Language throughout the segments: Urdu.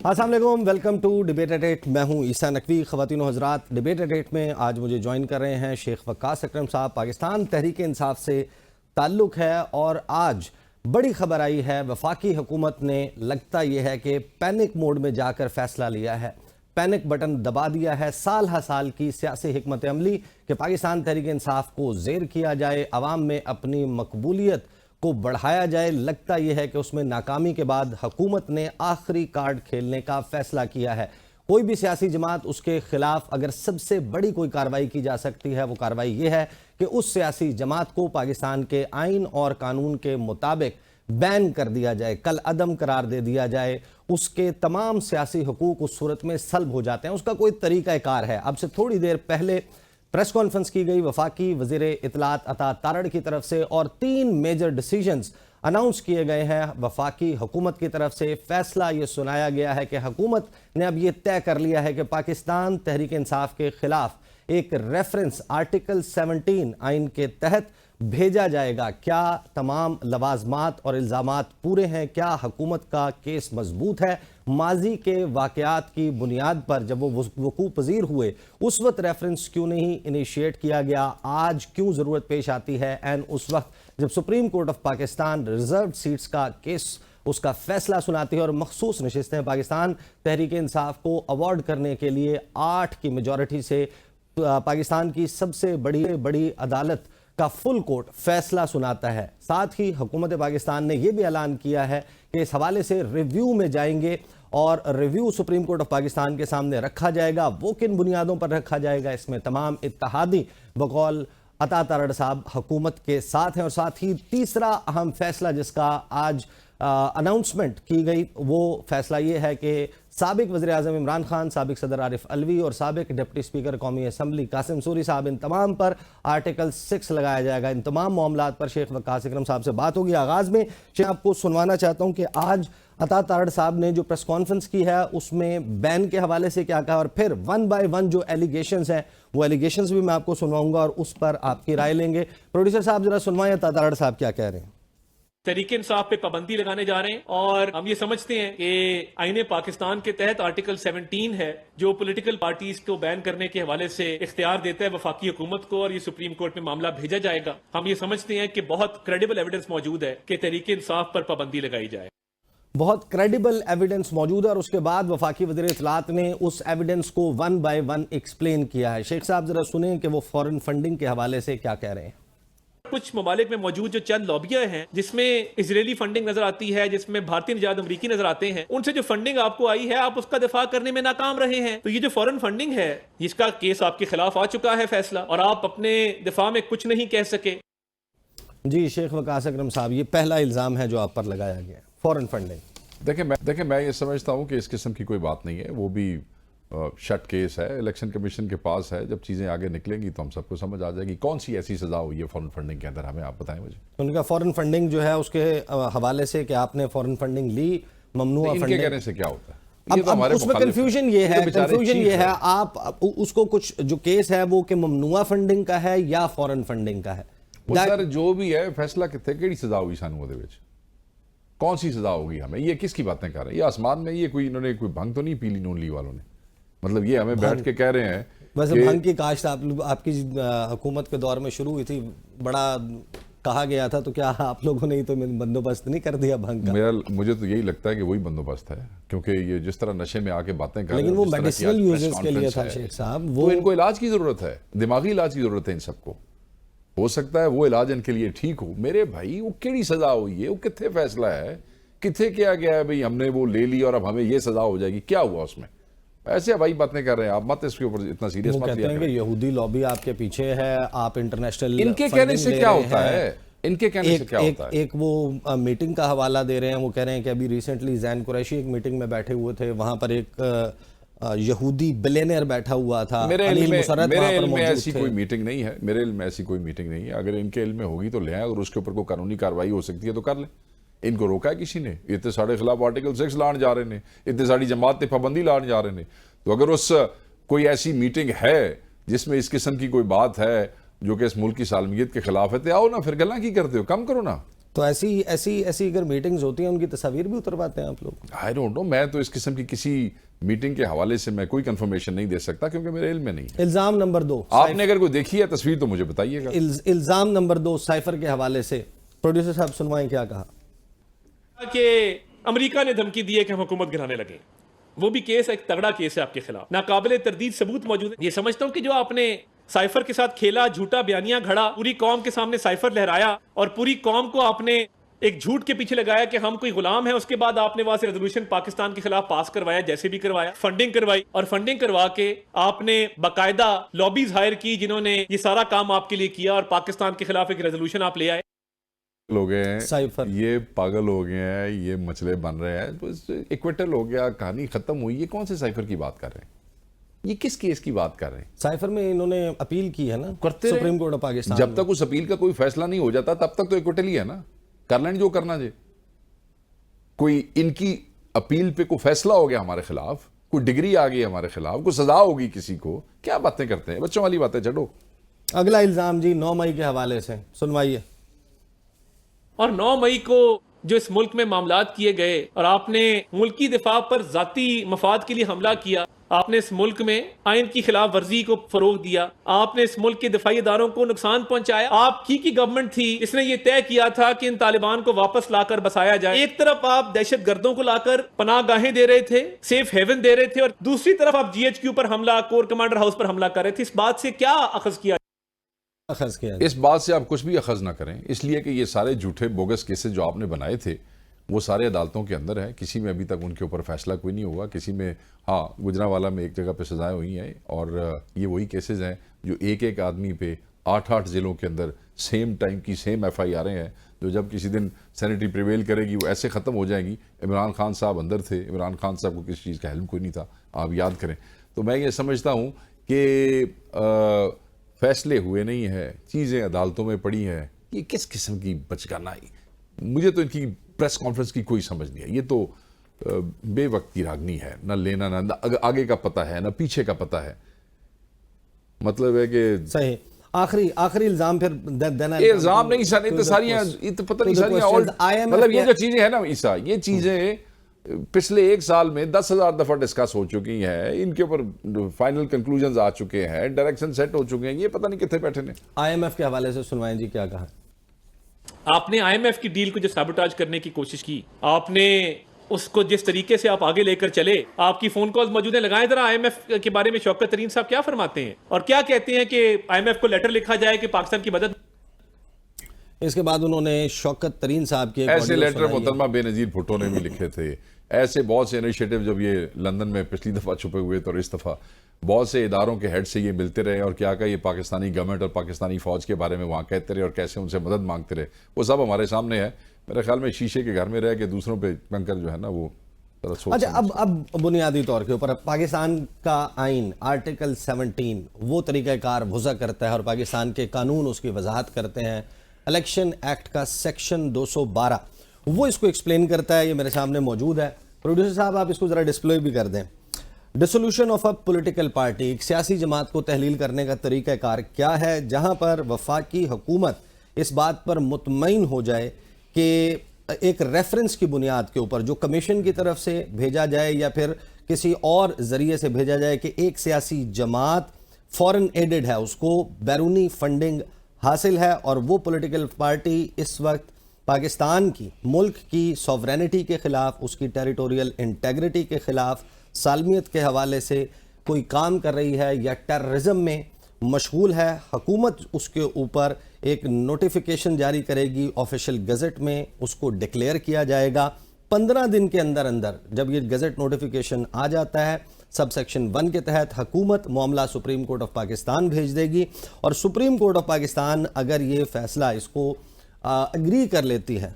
السلام علیکم، ویلکم ٹو ڈبیٹ ایٹ 8۔ میں ہوں عیسیٰ نقوی۔ خواتین و حضرات، ڈبیٹ ایٹ 8 میں آج مجھے جوائن کر رہے ہیں شیخ وقاص اکرم صاحب۔ پاکستان تحریک انصاف سے تعلق ہے اور آج بڑی خبر آئی ہے، وفاقی حکومت نے لگتا یہ ہے کہ پینک موڈ میں جا کر فیصلہ لیا ہے، پینک بٹن دبا دیا ہے۔ سال ہر سال کی سیاسی حکمت عملی کہ پاکستان تحریک انصاف کو زیر کیا جائے، عوام میں اپنی مقبولیت کو بڑھایا جائے، لگتا یہ ہے کہ اس میں ناکامی کے بعد حکومت نے آخری کارڈ کھیلنے کا فیصلہ کیا ہے۔ کوئی بھی سیاسی جماعت اس کے خلاف اگر سب سے بڑی کوئی کارروائی کی جا سکتی ہے، وہ کارروائی یہ ہے کہ اس سیاسی جماعت کو پاکستان کے آئین اور قانون کے مطابق بین کر دیا جائے، کل عدم قرار دے دیا جائے، اس کے تمام سیاسی حقوق اس صورت میں سلب ہو جاتے ہیں۔ اس کا کوئی طریقہ کار ہے۔ اب سے تھوڑی دیر پہلے پریس کانفرنس کی گئی وفاقی وزیر اطلاعات عطا تارڑ کی طرف سے، اور 3 میجر ڈیسیجنز اناؤنس کیے گئے ہیں وفاقی حکومت کی طرف سے۔ فیصلہ یہ سنایا گیا ہے کہ حکومت نے اب یہ طے کر لیا ہے کہ پاکستان تحریک انصاف کے خلاف ایک ریفرنس آرٹیکل 17 آئین کے تحت بھیجا جائے گا۔ کیا تمام لوازمات اور الزامات پورے ہیں؟ کیا حکومت کا کیس مضبوط ہے؟ ماضی کے واقعات کی بنیاد پر جب وہ وقوع پذیر ہوئے اس وقت ریفرنس کیوں نہیں انیشیٹ کیا گیا؟ آج کیوں ضرورت پیش آتی ہے اینڈ اس وقت جب supreme court of Pakistan reserved seats کا کیس اس کا فیصلہ سناتی ہے اور مخصوص نشستیں پاکستان تحریک انصاف کو ایوارڈ کرنے کے لیے 8 کی میجورٹی سے پاکستان کی سب سے بڑی عدالت کا فل کورٹ فیصلہ سناتا ہے۔ ساتھ ہی حکومت پاکستان نے یہ بھی اعلان کیا ہے کہ اس حوالے سے ریویو میں جائیں گے، اور review supreme court of Pakistan کے سامنے رکھا جائے گا۔ وہ کن بنیادوں پر رکھا جائے گا؟ اس میں تمام اتحادی بقول عطا تارڑ صاحب حکومت کے ساتھ ہیں۔ اور ساتھ ہی تیسرا اہم فیصلہ جس کا آج اناؤنسمنٹ کی گئی، وہ فیصلہ یہ ہے کہ سابق وزیر اعظم عمران خان، سابق صدر عارف علوی اور سابق ڈپٹی اسپیکر قومی اسمبلی قاسم سوری صاحب، ان تمام پر آرٹیکل 6 لگایا جائے گا۔ ان تمام معاملات پر شیخ وقاص اکرم صاحب سے بات ہوگی۔ آغاز میں شیخ آپ کو سنوانا چاہتا ہوں کہ آج عطا تارڑ صاحب نے جو پریس کانفرنس کی ہے اس میں بین کے حوالے سے کیا کہا، اور پھر 1 بائی 1 جو ایلیگیشنز ہیں وہ ایلیگیشنز بھی میں آپ کو سنواؤں گا اور اس پر آپ کی رائے لیں گے۔ پروڈیوسر صاحب ذرا سنوائیں عطا تارڑ صاحب کیا کہہ رہے ہیں۔ تحریک انصاف پہ پابندی لگانے جا رہے ہیں، اور ہم یہ سمجھتے ہیں کہ آئین پاکستان کے تحت آرٹیکل 17 ہے جو پولیٹیکل پارٹیز کو بین کرنے کے حوالے سے اختیار دیتا ہے وفاقی حکومت کو، اور یہ سپریم کورٹ میں معاملہ بھیجا جائے گا۔ ہم یہ سمجھتے ہیں کہ بہت کریڈیبل ایویڈنس موجود ہے کہ تحریک انصاف پر پابندی لگائی جائے۔ بہت کریڈیبل ایویڈنس موجود ہے، اور اس کے بعد وفاقی وزیر اطلاعات نے اس ایویڈنس کو 1 بائی 1 ایکسپلین کیا ہے۔ شیخ صاحب ذرا سنیں کہ وہ فورن فنڈنگ کے حوالے سے کیا کہہ رہے ہیں۔ کچھ ممالک میں موجود جو چند لابیاں ہیں جس میں اسرائیلی فنڈنگ نظر آتی ہے، جس میں بھارتی نژاد امریکی نظر آتے ہیں، ان سے جو فنڈنگ آپ کو آئی ہے آپ اس کا دفاع کرنے میں ناکام رہے ہیں۔ تو یہ جو فورن فنڈنگ ہے اس کا کیس آپ کے خلاف آ چکا ہے فیصلہ، اور آپ اپنے دفاع میں کچھ نہیں کہہ سکے۔ جی شیخ وقاص اکرم صاحب، یہ پہلا الزام ہے جو آپ پر لگایا گیا ہے، فورن فنڈنگ۔ دیکھیں میں یہ سمجھتا ہوں کہ اس قسم کی کوئی بات نہیں ہے، وہ بھی شٹ کیس ہے، الیکشن کمیشن کے پاس ہے۔ جب چیزیں آگے نکلیں گی تو ہم سب کو سمجھ آ جائے گی کون سی ایسی سزا ہوئی ہے فورن فنڈنگ کے اندر، ہمیں آپ بتائیں مجھے۔ ان کا فورن فنڈنگ جو ہے اس کے حوالے سے کہ آپ نے فورن فنڈنگ لی، ممنوع فنڈنگ، ان کے کہنے سے کیا ہوتا ہے؟ اب اس میں کنفیوژن یہ ہے آپ اس کو کچھ جو کیس ہے وہ کہ ممنوع فنڈنگ کا ہے یا فورن فنڈنگ کا ہے؟ وہ سر جو بھی ہے فیصلہ کتنے کیڑی سزا ہوئی سانو دے وچ، کون سی سزا ہوگی ہمیں؟ یہ کس کی باتیں کر رہے ہیں؟ یہ آسمان میں یہ کوئی انہوں نے کوئی بھنگ تو نہیں پی لی نون لیگ والوں نے؟ مطلب یہ ہمیں بیٹھ کے کہہ رہے ہیں ویسے بھنگ کی کاشت آپ کی حکومت کے دور میں شروع ہوئی تھی، بڑا کہا گیا تھا، تو کیا آپ لوگوں نے تو بندوبست نہیں کر دیا بھنگ کا؟ مجھے تو یہی لگتا ہے کہ وہی بندوبست ہے، کیونکہ یہ جس طرح نشے میں آ کے باتیں کر رہے ہیں، لیکن وہ میڈیسنل یوزز کے لیے تھا شیخ صاحب، وہ ان کو علاج کی ضرورت ہے، دماغی علاج کی ضرورت ہے ان سب کو۔ ہو سکتا ہے وہ علاج ان کے لیے ٹھیک ہو۔ میرے بھائی وہ کیڑی سزا ہوئی ہے؟ وہ کتنے فیصلہ ہے؟ کتنے کیا گیا ہے بھئی ہم نے وہ لے لی اور اب ہمیں یہ سزا ہو جائے گی؟ کیا ہوا اس میں؟ ایسے بھائی باتیں کر رہے ہیں آپ، مت اس کے اوپر اتنا سیریس مت لیا کریں۔ وہ کہتے ہیں کہ یہودی لابی آپ کے پیچھے ہے، آپ انٹرنیشنل ان کے کہنے سے کیا ہوتا ہے؟ ان کے کہنے سے کیا ہوتا ہے؟ ایک وہ میٹنگ کا حوالہ دے رہے ہیں، وہ کہہ رہے ہیں کہ ابھی ریسنٹلی زین قریشی ایک میٹنگ میں بیٹھے ہوئے تھے، وہاں پر ایک یہودی بلینئر بیٹھا ہوا تھا، میرے علم میں ایسی کوئی میٹنگ نہیں ہے، میرے علم میں ایسی کوئی میٹنگ نہیں ہے۔ اگر ان کے علم میں ہوگی تو لے آئیں، اور اس کے اوپر کوئی قانونی کارروائی ہو سکتی ہے تو کر لیں۔ ان کو روکا ہے کسی نے؟ اتنے ساڑھے خلاف آرٹیکل 6 لان جا رہے ہیں، اتنے ساڑھی جماعت تے پابندی لان جا رہے ہیں۔ تو اگر اس کوئی ایسی میٹنگ ہے جس میں اس قسم کی کوئی بات ہے جو کہ اس ملک کی سالمیت کے خلاف ہے تو آؤ نا، پھر گلاں کی کرتے ہو؟ کم کرو نا۔ تو ایسی اگر میٹنگز ہوتی ہیں ان کی تصاویر بھی اترواتے ہیں آپ لوگ؟ آئی ڈونٹ نو، میں تو اس قسم کی کسی میٹنگ کے حوالے سے میں کوئی کنفرمیشن نہیں دے سکتا کیونکہ میرے علم میں نہیں ہے۔ الزام نمبر 2، آپ نے اگر کوئی دیکھی ہے تصویر تو مجھے بتائیے گا۔ الزام نمبر 2 سائفر کے حوالے سے پروڈیوسر صاحب سنوائیں کیا کہا کہ امریکہ نے دھمکی دی ہے کہ ہم حکومت گرانے لگے، وہ بھی کیس ایک تگڑا کیس ہے آپ کے خلاف، ناقابل تردید ثبوت موجود ہے۔ یہ سمجھتا ہوں کہ جو آپ نے سائفر کے ساتھ کھیلا، جھوٹا بیانیہ گھڑا، پوری قوم کے سامنے سائفر لہرایا اور پوری قوم کو آپ نے ایک جھوٹ کے پیچھے لگایا کہ ہم کوئی غلام ہیں، اس کے بعد آپ نے وہاں سے ریزولوشن پاکستان کے خلاف پاس کروایا، جیسے بھی کروایا، فنڈنگ کروائی، اور فنڈنگ کروا کے آپ نے باقاعدہ لابیز ہائر کی جنہوں نے یہ سارا کام آپ کے لیے کیا اور پاکستان کے خلاف ایک ریزولوشن آپ لے آئے۔ ہو گئے ہیں سائفر، یہ پاگل ہو گئے ہیں، یہ مچھلے بن رہے ہیں، بس ایکویٹل ہو گیا، کہانی ختم ہوئی۔ یہ کون سے سائفر کی بات کر رہے ہیں؟ یہ کس کیس کی بات کر رہے ہیں؟ سائفر میں انہوں نے اپیل کی ہے نا کرتے رہے، سپریم کورٹ آف پاکستان جب تک اس اپیل کا کوئی فیصلہ نہیں ہو جاتا تب تک تو ایکویٹل ہی ہے نا، کر لیں جو کرنا جے۔ کوئی ان کی اپیل پہ کوئی فیصلہ ہو گیا ہمارے خلاف، کوئی ڈگری آ گئی ہمارے خلاف، کوئی سزا ہوگی کسی کو، کیا باتیں کرتے ہیں؟ بچوں والی باتیں چھوڑو۔ اگلا الزام جی 9 مئی کے حوالے سے سنوائیے۔ اور 9 مئی کو جو اس ملک میں معاملات کیے گئے اور آپ نے ملکی دفاع پر ذاتی مفاد کے لیے حملہ کیا، آپ نے اس ملک میں آئین کی خلاف ورزی کو فروغ دیا، آپ نے اس ملک کے دفاعی اداروں کو نقصان پہنچایا۔ آپ کی گورنمنٹ تھی اس نے یہ طے کیا تھا کہ ان طالبان کو واپس لا کر بسایا جائے۔ ایک طرف آپ دہشت گردوں کو لا کر پناہ گاہیں دے رہے تھے، سیف ہیون دے رہے تھے، اور دوسری طرف آپ جی ایچ کیو پر حملہ، کور کمانڈر ہاؤس پر حملہ کر رہے تھے۔ اس بات سے کیا اخذ کیا؟ اس بات سے آپ کچھ بھی اخذ نہ کریں، اس لیے کہ یہ سارے جھوٹے بوگس کیسز جو آپ نے بنائے تھے وہ سارے عدالتوں کے اندر ہیں، کسی میں ابھی تک ان کے اوپر فیصلہ کوئی نہیں ہوا۔ کسی میں ہاں گجرانوالہ میں ایک جگہ پہ سزائیں ہوئی ہیں، اور یہ وہی کیسز ہیں جو ایک آدمی پہ 8 ضلعوں کے اندر سیم ٹائم کی سیم ایف آئی آریں ہیں، جو جب کسی دن سینیٹری پریویل کرے گی وہ ایسے ختم ہو جائیں گی۔ عمران خان صاحب اندر تھے، عمران خان صاحب کو کسی چیز کا علم کوئی نہیں تھا، آپ یاد کریں۔ تو میں یہ سمجھتا ہوں کہ فیصلے ہوئے نہیں ہیں، چیزیں عدالتوں میں پڑی ہیں۔ یہ کس قسم کی بچگانہ ہے؟ مجھے تو ان کی پریس کانفرنس کی کوئی سمجھ نہیں ہے۔ یہ تو بے وقت کی راگنی ہے، نہ لینا نہ آگے کا پتہ ہے نہ پیچھے کا پتہ ہے۔ مطلب ہے کہ صحیح آخری الزام پھر دینا یہ الزام نہیں سر، یہ تو ساریاں پتہ نہیں ساریاں مطلب یہ جو چیزیں ہیں نا عیسیٰ، یہ چیزیں پچھلے 1 سال میں 10,000 دفعہ ڈسکس ہو چکی ہیں، ان کے اوپر فائنل کنکلوژنز آ چکے ہیں، ڈائریکشن سیٹ ہو چکے ہیں، یہ پتہ نہیں کتنے بیٹھے نے۔ IMF کے حوالے سے سنوائیں جی کیا کہا۔ آپ نے IMF کی ڈیل کو جو سیبوٹاج کرنے کی کوشش کی، آپ نے اس کو جس طریقے سے آپ آگے لے کر چلے، آپ کی فون کالز موجود ہیں، لگائیں ذرا IMF کے بارے میں شوکت ترین صاحب کیا فرماتے ہیں اور کیا کہتے ہیں کہ IMF کو لیٹر لکھا جائے کہ پاکستان کی مدد۔ اس کے بعد انہوں نے شوکت ترین صاحب کے ایسے لیٹر محترمہ بے نظیر بھٹو نے بھی لکھے تھے، ایسے بہت سے انیشیٹو جب یہ لندن میں پچھلی دفعہ چھپے ہوئے تو اس دفعہ بہت سے اداروں کے ہیڈ سے یہ ملتے رہے اور کیا یہ پاکستانی گورنمنٹ اور پاکستانی فوج کے بارے میں وہاں کہتے رہے اور کیسے ان سے مدد مانگتے رہے، وہ سب ہمارے سامنے ہے۔ میرے خیال میں شیشے کے گھر میں رہ کے دوسروں پہ کنکر جو ہے نا وہ اچھا اب بنیادی طور کے اوپر پاکستان کا آئین آرٹیکل 17 وہ طریقہ کار بھزا کرتا ہے اور پاکستان کے قانون اس کی وضاحت کرتے ہیں۔ الیکشن ایکٹ کا سیکشن 212 وہ اس کو ایکسپلین کرتا ہے، یہ میرے سامنے موجود ہے۔ پروڈیوسر صاحب آپ اس کو ذرا ڈسپلے بھی کر دیں۔ Dissolution of a political party, ایک سیاسی جماعت کو تحلیل کرنے کا طریقہ کار کیا ہے جہاں پر وفاقی حکومت اس بات پر مطمئن ہو جائے کہ ایک ریفرنس کی بنیاد کے اوپر جو کمیشن کی طرف سے بھیجا جائے یا پھر کسی اور ذریعے سے بھیجا جائے کہ ایک سیاسی جماعت فورن ایڈڈ ہے، اس کو بیرونی فنڈنگ حاصل ہے اور وہ پولیٹیکل پارٹی اس وقت پاکستان کی ملک کی سوورینٹی کے خلاف، اس کی ٹیریٹوریل انٹیگریٹی کے خلاف، سالمیت کے حوالے سے کوئی کام کر رہی ہے یا ٹیررزم میں مشغول ہے، حکومت اس کے اوپر ایک نوٹیفیکیشن جاری کرے گی آفیشل گزٹ میں، اس کو ڈکلیئر کیا جائے گا۔ 15 دن کے اندر جب یہ گزٹ نوٹیفیکیشن آ جاتا ہے سب سیکشن 1 کے تحت حکومت معاملہ سپریم کورٹ آف پاکستان بھیج دے گی، اور سپریم کورٹ آف پاکستان اگر یہ فیصلہ اس کو اگری کر لیتی ہے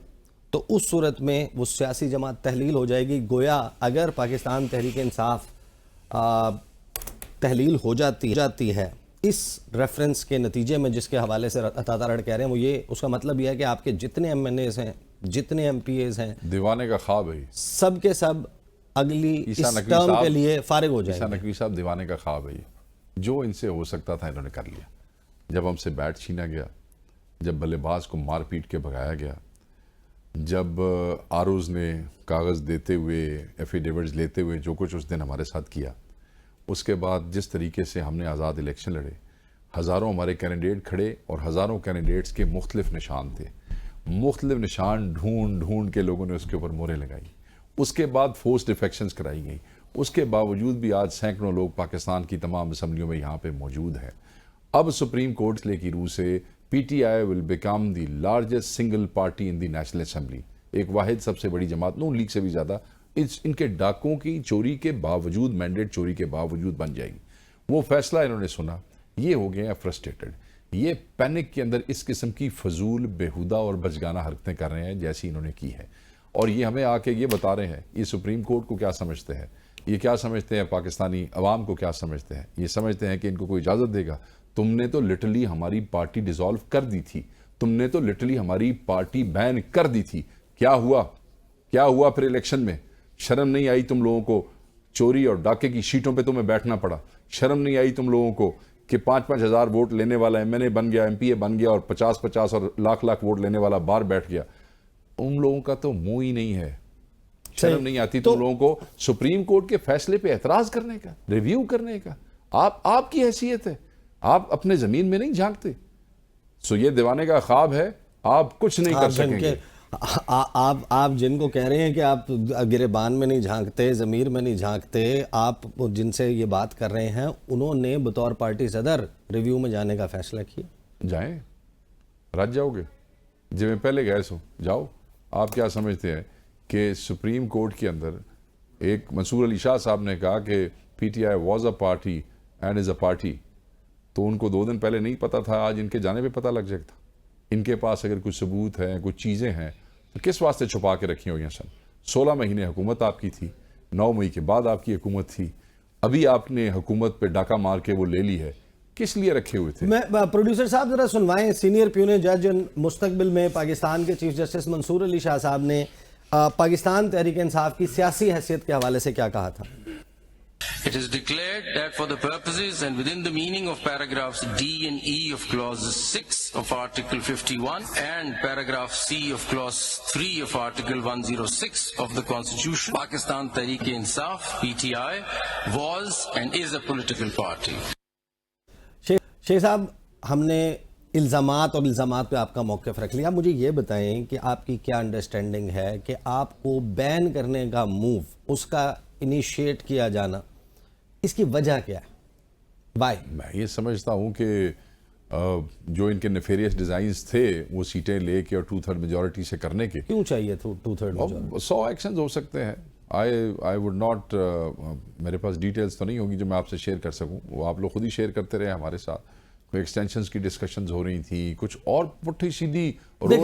تو اس صورت میں وہ سیاسی جماعت تحلیل ہو جائے گی۔ گویا اگر پاکستان تحریک انصاف تحلیل ہو جاتی ہے اس ریفرنس کے نتیجے میں جس کے حوالے سے عطا تارڑ کہہ رہے ہیں، وہ یہ اس کا مطلب یہ ہے کہ آپ کے جتنے MNAs ہیں، جتنے MPAs ہیں، دیوانے کا خواب ہے، سب کے سب اگلی اس ٹرم کے لیے فارغ ہو جائیں گے۔ عیسیٰ نقوی صاحب دیوانے کا خواب ہے، جو ان سے ہو سکتا تھا انہوں نے کر لیا۔ جب ہم سے بیٹ چھینا گیا، جب بلے باز کو مار پیٹ کے بھگایا گیا، جب آروز نے کاغذ دیتے ہوئے ایفیڈیوٹس لیتے ہوئے جو کچھ اس دن ہمارے ساتھ کیا، اس کے بعد جس طریقے سے ہم نے آزاد الیکشن لڑے، ہزاروں ہمارے کینڈیڈیٹ کھڑے اور ہزاروں کینڈیڈیٹس کے مختلف نشان تھے، مختلف نشان ڈھونڈ ڈھونڈ کے لوگوں نے اس کے اوپر مہریں لگائی، اس کے بعد فورس ڈیفیکشنز کرائی گئی، اس کے باوجود بھی آج سینکڑوں لوگ پاکستان کی تمام اسمبلیوں میں یہاں پہ موجود ہیں۔ اب سپریم کورٹ لے کی روح سے P T I will become the largest single party in the national assembly, ایک واحد سب سے بڑی جماعت، نون لیگ سے بھی زیادہ، ان کے ڈاکوں کی چوری کے باوجود، مینڈیٹ چوری کے باوجود بن جائے گی۔ وہ فیصلہ انہوں نے سنا، یہ ہو گئے ہیں فرسٹریٹڈ، یہ پینک کے اندر اس قسم کی فضول بےہودہ اور بچگانہ حرکتیں کر رہے ہیں جیسی انہوں نے کی ہے، اور یہ ہمیں آ کے یہ بتا رہے ہیں یہ سپریم کورٹ کو کیا سمجھتے ہیں، یہ کیا سمجھتے ہیں پاکستانی عوام کو کیا سمجھتے ہیں، یہ سمجھتے ہیں کہ ان کو کوئی اجازت دے گا۔ تم نے تو لٹرلی ہماری پارٹی ڈیزالو کر دی تھی، تم نے تو لٹرلی ہماری پارٹی بین کر دی تھی، کیا ہوا پھر الیکشن میں؟ شرم نہیں آئی تم لوگوں کو؟ چوری اور ڈاکے کی شیٹوں پہ تمہیں بیٹھنا پڑا، شرم نہیں آئی تم لوگوں کو کہ 5-5 ہزار ووٹ لینے والا ایم این اے بن گیا، ایم پی اے بن گیا، اور 50-50 اور لاکھ ووٹ لینے والا باہر بیٹھ گیا؟ ان لوگوں کا تو منہ ہی نہیں ہے، شرم نہیں آتی تم لوگوں کو سپریم کورٹ کے فیصلے پہ اعتراض کرنے کا، ریویو کرنے کا؟ آپ کی حیثیت ہے، آپ اپنے زمین میں نہیں جھانکتے، سو یہ دیوانے کا خواب ہے، آپ کچھ نہیں کر سکیں گے۔ آپ جن کو کہہ رہے ہیں کہ آپ گریبان میں نہیں جھانکتے، ضمیر میں نہیں جھانکتے، آپ جن سے یہ بات کر رہے ہیں انہوں نے بطور پارٹی صدر ریویو میں جانے کا فیصلہ کیا۔ جائیں، رج جاؤ گے جی میں پہلے گئے سو، جاؤ۔ آپ کیا سمجھتے ہیں کہ سپریم کورٹ کے اندر ایک منصور علی شاہ صاحب نے کہا کہ P T I was a party and is a party, تو ان کو 2 دن پہلے نہیں پتا تھا، آج ان کے جانے پہ پتہ لگ جائے تھا۔ ان کے پاس اگر کچھ ثبوت ہے، کچھ چیزیں ہیں، تو کس واسطے چھپا کے رکھی ہوئی ہیں سن؟ 16 مہینے حکومت آپ کی تھی، 9 مئی کے بعد آپ کی حکومت تھی، ابھی آپ نے حکومت پہ ڈاکہ مار کے وہ لے لی ہے، کس لیے رکھے ہوئے تھے؟ میں پروڈیوسر صاحب ذرا سنوائیں، سینئر پیونی جج مستقبل میں پاکستان کے چیف جسٹس منصور علی شاہ صاحب نے پاکستان تحریک انصاف کی سیاسی حیثیت کے حوالے سے کیا کہا تھا؟ It is declared that for the purposes and within the meaning of paragraphs D and E of clause 6 of Article 51 and paragraph C of clause 3 of Article 106 of the Constitution, Pakistan Tehreek-e-Insaf (PTI) was and is a political party. شیخ صاحب، ہم نے الزامات پہ آپ کا موقف رکھ لیا، مجھے یہ بتائیں کہ آپ کی کیا انڈرسٹینڈنگ ہے کہ آپ کو بین کرنے کا موو، اس کا انیشیٹ کیا جانا، اس کی وجہ کیا ہے؟ وائی؟ میں یہ سمجھتا ہوں کہ جو ان کے نیفیریس ڈیزائنز تھے وہ سیٹیں لے کے اور 2/3 میجورٹی سے کرنے کے، کیوں چاہیے 2/3 میجورٹی؟ 100 ایکشنز ہو سکتے ہیں، آئی وڈ ناٹ، میرے پاس ڈیٹیلز تو نہیں ہوگی جو میں آپ سے شیئر کر سکوں، وہ آپ لوگ خود ہی شیئر کرتے رہے ہمارے ساتھ، کوئی ایکسٹینشنز کی ڈسکشنز ہو رہی تھیں، کچھ اور پٹھی سیدھی، روز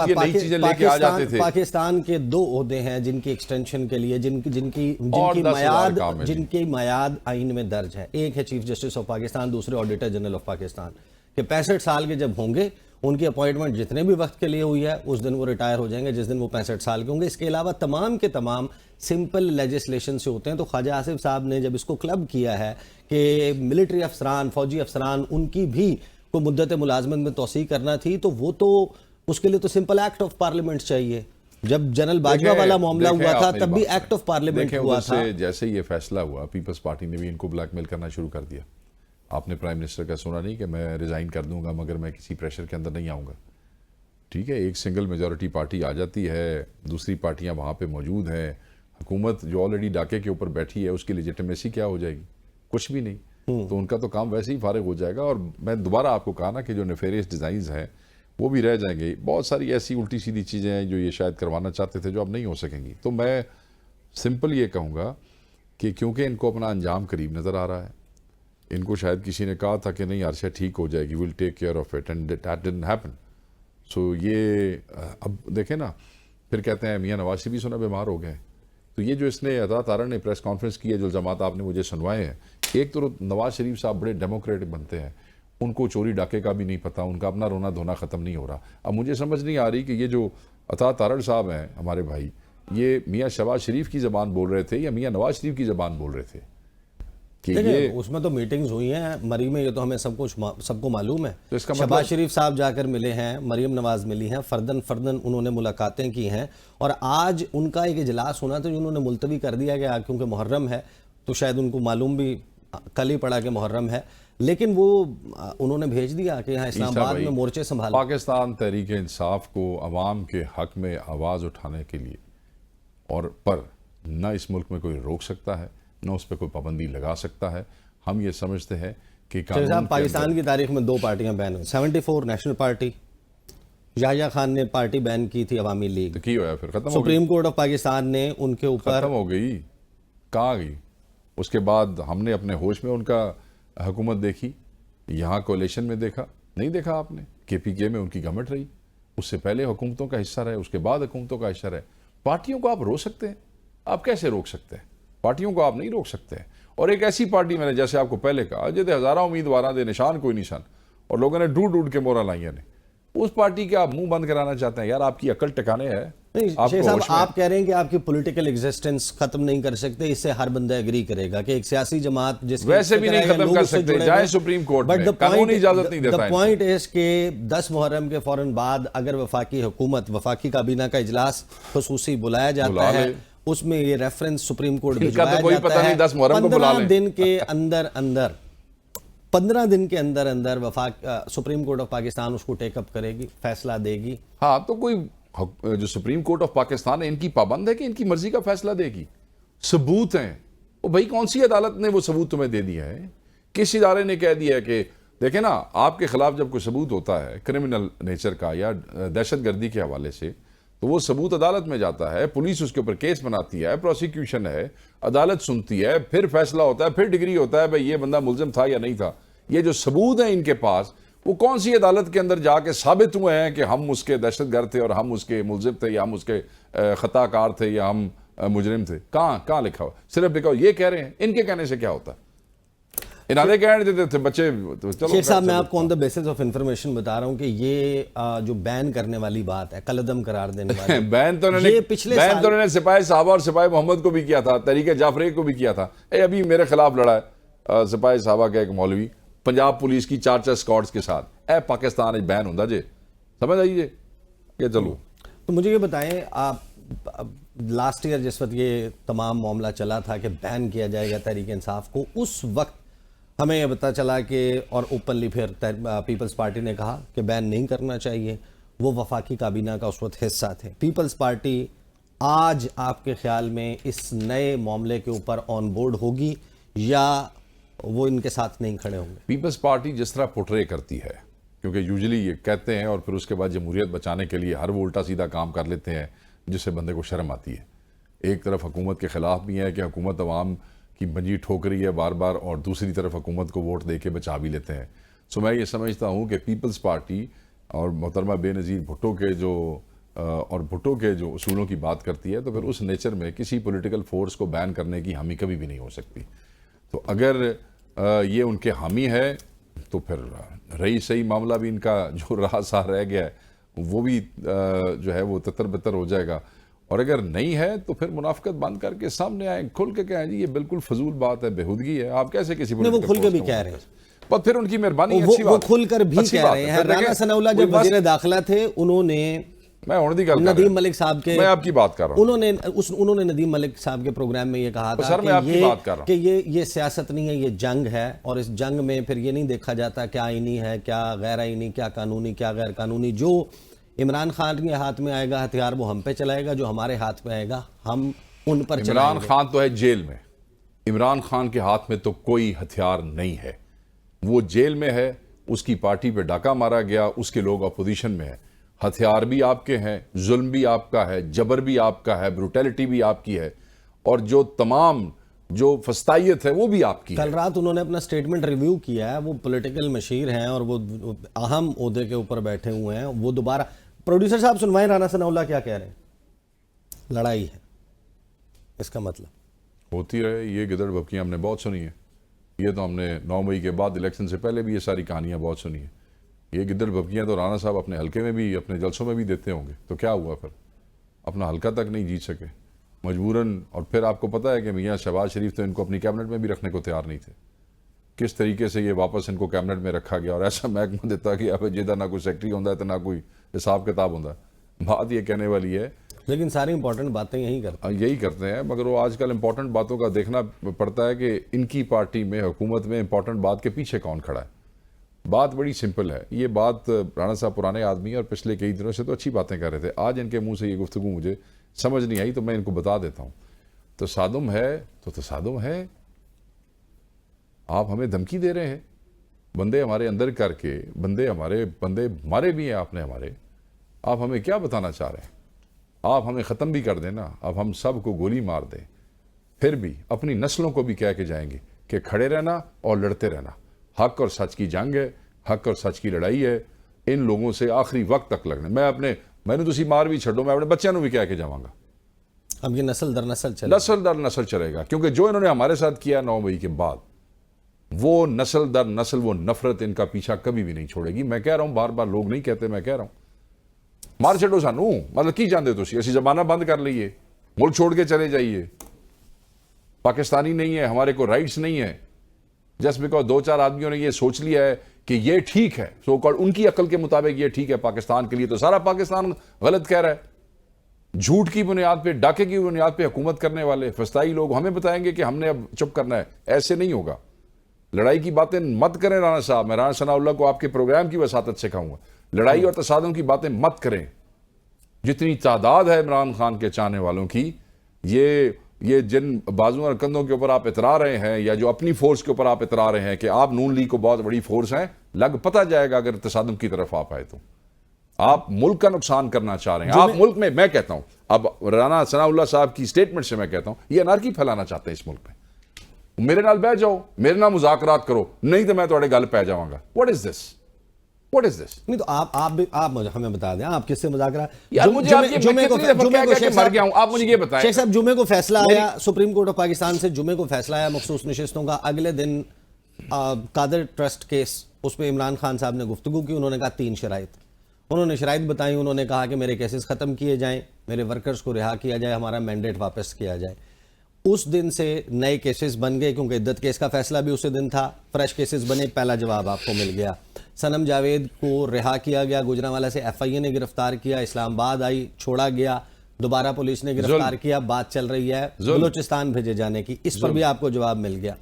یہ نئی چیزیں لے کے آ جاتے تھے۔ پاکستان کے 2 عہدے ہیں جن کی ایکسٹینشن کے لیے جن کی میعاد آئین میں درج ہے، ایک ہے چیف جسٹس آف پاکستان، دوسرے آڈیٹر جنرل آف پاکستان، کہ 65 سال کے جب ہوں گے ان کی اپوائنٹمنٹ جتنے بھی وقت کے لیے ہوئی ہے اس دن وہ ریٹائر ہو جائیں گے جس دن وہ 65 سال کے ہوں گے۔ اس کے علاوہ تمام کے تمام سمپل لیجسلیشن سے ہوتے ہیں۔ تو خواجہ آصف صاحب نے جب اس کو کلب کیا ہے کہ ملٹری افسران، فوجی افسران، ان کی بھی کو مدت ملازمت میں توسیع کرنا تھی، تو وہ تو اس کے لیے تو سمپل ایکٹ آف پارلیمنٹ چاہیے۔ جب جنرل باجوہ والا معاملہ ہوا تھا تب بھی ایکٹ آف پارلیمنٹ ہوا تھا۔ جیسے یہ فیصلہ ہوا، پیپلز پارٹی نے بھی ان کو بلیک میل کرنا شروع کر دیا۔ آپ نے پرائم منسٹر کا سنا نہیں کہ میں ریزائن کر دوں گا مگر میں کسی پریشر کے اندر نہیں آؤں گا؟ ٹھیک ہے، ایک سنگل میجورٹی پارٹی آ جاتی ہے، دوسری پارٹیاں وہاں پہ موجود ہیں، حکومت جو آلریڈی ڈاکے کے اوپر بیٹھی ہے اس کی لیجیٹمیسی کیا ہو جائے گی؟ کچھ بھی نہیں۔ تو ان کا تو کام ویسے ہی فارغ ہو جائے گا، اور میں دوبارہ آپ کو کہا نا کہ جو نیفیریس ڈیزائنز ہیں وہ بھی رہ جائیں گے، بہت ساری ایسی الٹی سیدھی چیزیں ہیں جو یہ شاید کروانا چاہتے تھے جو اب نہیں ہو سکیں گی۔ تو میں سمپل یہ کہوں گا کہ کیونکہ ان کو اپنا انجام قریب نظر آ رہا ہے، ان کو شاید کسی نے کہا تھا کہ نہیں عرشہ ٹھیک ہو جائے گی، well take care of it, and that didn't happen. So یہ اب دیکھیں نا، پھر کہتے ہیں میاں نواز شریف بھی سنا بیمار ہو گئے، تو یہ جو اس نے عطا تارڑ نے پریس کانفرنس کی ہے، جو الزامات آپ نے مجھے سنوائے ہیں، ایک تو نواز شریف صاحب بڑے ڈیموکریٹک بنتے ہیں، ان کو چوری ڈاکے کا بھی نہیں پتا، ان کا اپنا رونا دھونا ختم نہیں ہو رہا۔ اب مجھے سمجھ نہیں آ رہی کہ یہ جو عطا تارڑ صاحب ہیں ہمارے بھائی، یہ میاں شہباز شریف کی زبان بول رہے تھے یا میاں نواز شریف کی زبان بول رہے تھے، کہ دیکھیں یہ اس میں تو میٹنگز ہوئی ہیں مری میں، یہ تو ہمیں سب کو معلوم ہے. تو اس کا شہباز شریف صاحب جا کر ملے ہیں، مریم نواز ملی ہیں، فردن انہوں نے ملاقاتیں کی ہیں، اور آج ان کا ایک اجلاس ہونا تھا جو انہوں نے ملتوی کر دیا گیا کیونکہ محرم ہے، تو شاید ان کو معلوم بھی کل ہی پڑا کہ محرم ہے، لیکن وہ انہوں نے بھیج دیا کہ یہاں اسلام آباد میں مورچے سنبھالو. پاکستان تحریک انصاف کو عوام کے حق میں آواز اٹھانے کے لیے اور پر نہ اس ملک میں کوئی روک سکتا ہے، نہ اس پہ کوئی پابندی لگا سکتا ہے. ہم یہ سمجھتے ہیں کہ صاحب پاکستان کی تاریخ میں 2 پارٹیاں بین ہوئی، 74 نیشنل پارٹی، یحییٰ خان نے پارٹی بین کی تھی عوامی لیگ، تو کی ہوا پھر ختم ہو گئی، سپریم کورٹ آف پاکستان نے ان کے اوپر ختم ہو گئی، کہاں گئی. اس کے بعد ہم نے اپنے ہوش میں ان کا حکومت دیکھی، یہاں کولیشن میں دیکھا نہیں دیکھا آپ نے، KPK میں ان کی گورنمنٹ رہی، اس سے پہلے حکومتوں کا حصہ رہے، اس کے بعد حکومتوں کا حصہ رہے. پارٹیوں کو آپ روک سکتے ہیں؟ آپ کیسے روک سکتے ہیں؟ پارٹیوں کو آپ نہیں روک سکتے ہیں. اور ایک ایسی پارٹی، میں نے جیسے آپ کو پہلے کہا، جیسے ہزارہ امیدواراں دے نشان کوئی نشان، اور لوگوں نے ڈھونڈ کے مورا لائیاں نے، اس پارٹی کے آپ منہ بند کرانا چاہتے ہیں. یار آپ کی عقل ٹکانے ہے. شیخ صاحب آپ کہہ رہے ہیں کہ آپ کی پولیٹیکل ایگزسٹنس ختم نہیں کر سکتے، اس سے ہر بندہ ایگری کرے گا کہ ایک سیاسی جماعت جس ویسے بھی نہیں ختم کر سکتے، جائیں سپریم کورٹ میں، قانونی اجازت نہیں دیتا. the point is کہ 10 محرم کے فوراً بعد اگر وفاقی حکومت، وفاقی کابینہ کا اجلاس خصوصی بلایا جاتا ہے، اس میں یہ ریفرنس سپریم کورٹ بھجوایا جاتا ہے، 15 دن کے اندر وفاق سپریم کورٹ آف پاکستان اس کو ٹیک اپ کرے گی، فیصلہ دے گی. ہاں تو کوئی جو سپریم کورٹ آف پاکستان ہے، ان کی پابند ہے کہ ان کی مرضی کا فیصلہ دے گی؟ ثبوت ہیں وہ بھائی، کون سی عدالت نے وہ ثبوت تمہیں دے دیا ہے؟ کس ادارے نے کہہ دیا ہے کہ دیکھیں نا، آپ کے خلاف جب کوئی ثبوت ہوتا ہے کرمنل نیچر کا یا دہشت گردی کے حوالے سے، تو وہ ثبوت عدالت میں جاتا ہے، پولیس اس کے اوپر کیس بناتی ہے، پروسیکیوشن ہے، عدالت سنتی ہے، پھر فیصلہ ہوتا ہے، پھر ڈگری ہوتا ہے بھئی یہ بندہ ملزم تھا یا نہیں تھا. یہ جو ثبوت ہیں ان کے پاس، وہ کون سی عدالت کے اندر جا کے ثابت ہوئے ہیں کہ ہم اس کے دہشت گرد تھے اور ہم اس کے ملزم تھے یا ہم اس کے خطا کار تھے یا ہم مجرم تھے؟ کہاں لکھا ہوا؟ صرف لکھا ہوا یہ کہہ رہے ہیں. ان کے کہنے سے کیا ہوتا ہے؟ انہوں نے کہنے دیتے تھے بچے. شیخ صاحب میں آپ کو آن دا بیسس آف انفارمیشن بتا رہا ہوں کہ یہ جو بین کرنے والی بات ہے، قلعدم قرار دینے والی، بین تو انہوں نے سپاہی صحابہ اور سپاہی محمد کو بھی کیا تھا، تحریک جعفریہ کو بھی کیا تھا. ابھی میرے خلاف لڑا ہے سپاہی صحابہ کا ایک مولوی پنجاب پولیس کی 4 اسکواڈز کے ساتھ. پاکستان بین ہوندہ جے، سمجھ آئیے کہ چلو. تو مجھے یہ بتائیں، آپ لاسٹ ایئر جس وقت یہ تمام معاملہ چلا تھا کہ بین کیا جائے گا تحریک انصاف کو، اس وقت ہمیں یہ پتہ چلا کہ، اور اوپنلی پھر پیپلز پارٹی نے کہا کہ بین نہیں کرنا چاہیے، وہ وفاقی کابینہ کا اس وقت حصہ تھے. پیپلز پارٹی آج آپ کے خیال میں اس نئے معاملے کے اوپر آن بورڈ ہوگی یا وہ ان کے ساتھ نہیں کھڑے ہوں گے؟ پیپلز پارٹی جس طرح پورٹرے کرتی ہے، کیونکہ یوزلی یہ کہتے ہیں اور پھر اس کے بعد جمہوریت بچانے کے لیے ہر وہ الٹا سیدھا کام کر لیتے ہیں جس سے بندے کو شرم آتی ہے. ایک طرف حکومت کے خلاف بھی ہے کہ حکومت عوام کی منجی ٹھوک رہی ہے بار بار، اور دوسری طرف حکومت کو ووٹ دے کے بچا بھی لیتے ہیں. سو میں یہ سمجھتا ہوں کہ پیپلز پارٹی اور محترمہ بے نظیر بھٹو کے جو اصولوں کی بات کرتی ہے، تو پھر اس نیچر میں کسی پولیٹیکل فورس کو بین کرنے کی حامی کبھی بھی نہیں ہو سکتی. تو اگر یہ ان کے حامی ہے تو پھر رہی صحیح معاملہ بھی ان کا جو رہا سا رہ گیا ہے وہ بھی جو ہے وہ تتر بتر ہو جائے گا. اور اگر نہیں ہے تو پھر منافقت بند کر کے سامنے آئیں، کھل کے کہیں جی یہ بالکل فضول بات ہے، بےہودگی ہے. آپ کیسے کسی وہ کھل کے بھی کہہ رہے ہیں، پر پھر ان کی مہربانی اچھی بات، وہ کھل کر بھی کہہ رہے ہیں. رانا ثناء اللہ جب وزیر داخلہ تھے، انہوں نے ندیم ملک صاحب کے، میں آپ کی بات کر رہا ہوں، انہوں نے ندیم ملک صاحب کے پروگرام میں یہ کہا تھا کہ یہ سیاست نہیں ہے، یہ جنگ ہے، اور اس جنگ میں پھر یہ نہیں دیکھا جاتا کیا آئینی ہے، کیا غیر آئینی، کیا قانونی، کیا غیر قانونی. جو عمران خان کے ہاتھ میں آئے گا ہتھیار وہ ہم پہ چلائے گا، جو ہمارے ہاتھ میں آئے گا ہم ان پر چلائیں گے. عمران خان تو ہے جیل میں، عمران خان کے ہاتھ میں تو کوئی ہتھیار نہیں ہے، وہ جیل میں ہے، اس کی پارٹی پہ ڈاکہ مارا گیا، اس کے لوگ اپوزیشن میں ہیں. ہتھیار بھی آپ کے ہیں، ظلم بھی آپ کا ہے، جبر بھی آپ کا ہے، بروٹیلٹی بھی آپ کی ہے، اور جو تمام جو فسطائیت ہے وہ بھی آپ کی ہے. کل رات انہوں نے اپنا سٹیٹمنٹ ریویو کیا ہے، وہ پولیٹیکل مشیر ہیں اور وہ اہم عہدے کے اوپر بیٹھے ہوئے ہیں. وہ دوبارہ پروڈیوسر صاحب سنوائیں رانا ثناء اللہ کیا کہہ رہے ہیں. لڑائی ہے اس کا مطلب ہوتی رہے. یہ گدڑ بھبکیاں ہم نے بہت سنی ہیں، یہ تو ہم نے 9 مئی کے بعد الیکشن سے پہلے بھی یہ ساری کہانیاں بہت سنی ہیں. یہ گدڑ بھبکیاں تو رانا صاحب اپنے حلقے میں بھی، اپنے جلسوں میں بھی دیتے ہوں گے. تو کیا ہوا پھر؟ اپنا حلقہ تک نہیں جیت سکے. مجبوراً. اور پھر آپ کو پتہ ہے کہ میاں شہباز شریف تو ان کو اپنی کیبنٹ میں بھی رکھنے کو تیار نہیں تھے. کس طریقے سے یہ واپس ان کو کیبنٹ میں رکھا گیا اور ایسا محکمہ دیتا کہ اب جدہ نہ کوئی سیکٹری ہوتا ہے تو نہ کوئی حساب کتاب ہوتا ہے. بات یہ کہنے والی ہے لیکن ساری امپورٹنٹ باتیں یہی کرتے ہیں. مگر وہ آج کل امپورٹنٹ باتوں کا دیکھنا پڑتا ہے کہ ان کی پارٹی میں حکومت میں امپورٹنٹ بات کے پیچھے کون کھڑا ہے. بات بڑی سمپل ہے. یہ بات رانا صاحب پرانے آدمی اور پچھلے کئی دنوں سے تو اچھی باتیں کر رہے تھے. آج ان کے منہ سے یہ گفتگو مجھے سمجھ نہیں آئی تو میں ان کو بتا دیتا ہوں. تصادم ہے تو تصادم ہے. آپ ہمیں دھمکی دے رہے ہیں بندے ہمارے اندر کر کے. بندے ہمارے بھی ہیں آپ نے ہمارے. آپ ہمیں کیا بتانا چاہ رہے ہیں؟ آپ ہمیں ختم بھی کر دیں نا. اب ہم سب کو گولی مار دیں پھر بھی اپنی نسلوں کو بھی کہہ کے جائیں گے کہ کھڑے رہنا اور لڑتے رہنا. حق اور سچ کی جنگ ہے. حق اور سچ کی لڑائی ہے. ان لوگوں سے آخری وقت تک لڑنا. میں نے تسی مار بھی چھڑو, میں اپنے بچوں کو بھی کہہ کے جاؤں گا. اب یہ نسل در نسل چلے گا کیونکہ جو انہوں نے ہمارے ساتھ کیا 9 مئی کے بعد, وہ نسل در نسل وہ نفرت ان کا پیچھا کبھی بھی نہیں چھوڑے گی. میں کہہ رہا ہوں, بار بار لوگ نہیں کہتے, میں کہہ رہا ہوں مار چھڑو سانو. مطلب کی جاندے تسی اسی زمانہ بند کر لئیے, ملک چھوڑ کے چلے جائیے. پاکستانی نہیں ہے, ہمارے کو رائٹس نہیں ہے. جسٹ بیکاز 2-4 آدمیوں نے یہ سوچ لیا ہے کہ یہ ٹھیک ہے, سو کال ان کی عقل کے مطابق یہ ٹھیک ہے پاکستان کے لیے, تو سارا پاکستان غلط کہہ رہا ہے. جھوٹ کی بنیاد پہ, ڈاکے کی بنیاد پہ حکومت کرنے والے فسطائی لوگ ہمیں بتائیں گے کہ ہم نے اب چپ کرنا ہے. ایسے نہیں ہوگا. لڑائی کی باتیں مت کریں رانا صاحب. میں رانا ثناء اللہ کو آپ کے پروگرام کی وساطت سے کہوں گا, لڑائی اور تصادم کی باتیں مت کریں. جتنی تعداد ہے عمران خان کے چاہنے والوں کی, یہ جن بازو اور کندھوں کے اوپر آپ اترا رہے ہیں, یا جو اپنی فورس کے اوپر آپ اترا رہے ہیں کہ آپ نون لیگ کو بہت بڑی فورس ہیں, پتہ جائے گا اگر تصادم کی طرف آپ آئے تو. آپ ملک کا نقصان کرنا چاہ رہے ہیں. آپ ملک میں کہتا ہوں, اب رانا ثناء اللہ صاحب کی سٹیٹمنٹ سے میں کہتا ہوں, یہ انارکی پھیلانا چاہتے ہیں اس ملک میں. میرے نال بیٹھ جاؤ, میرے نال مذاکرات کرو, نہیں تو میں تھوڑے گل پہ جاؤں گا. واٹ از دس؟ نہیں تو آپ ہمیں بتا دیں, آپ کس سے مذاکرات؟ آپ مجھے یہ بتائیں شیخ صاحب, جمعے کو فیصلہ آیا سپریم کورٹ آف پاکستان سے, جمعے کو فیصلہ آیا مخصوص نشستوں کا. اگلے دن قادر ٹرسٹ کیس, اس پہ عمران خان صاحب نے گفتگو کی. انہوں نے کہا 3 شرائط. انہوں نے شرائط بتائیں. انہوں نے کہا کہ میرے کیسز ختم کیے جائیں, میرے ورکرز کو رہا کیا جائے, ہمارا مینڈیٹ واپس کیا جائے. اس دن سے نئے کیسز بن گئے, کیونکہ عدت کیس کا فیصلہ بھی اسی دن تھا. فریش کیسز بنے, پہلا جواب آپ کو مل گیا. سنم جاوید کو رہا کیا گیا, گوجرانوالا سے FIA نے گرفتار کیا, اسلام آباد آئی, چھوڑا گیا, دوبارہ پولیس نے گرفتار کیا, بات چل رہی ہے بلوچستان بھیجے جانے کی. اس پر بھی آپ کو جواب مل گیا.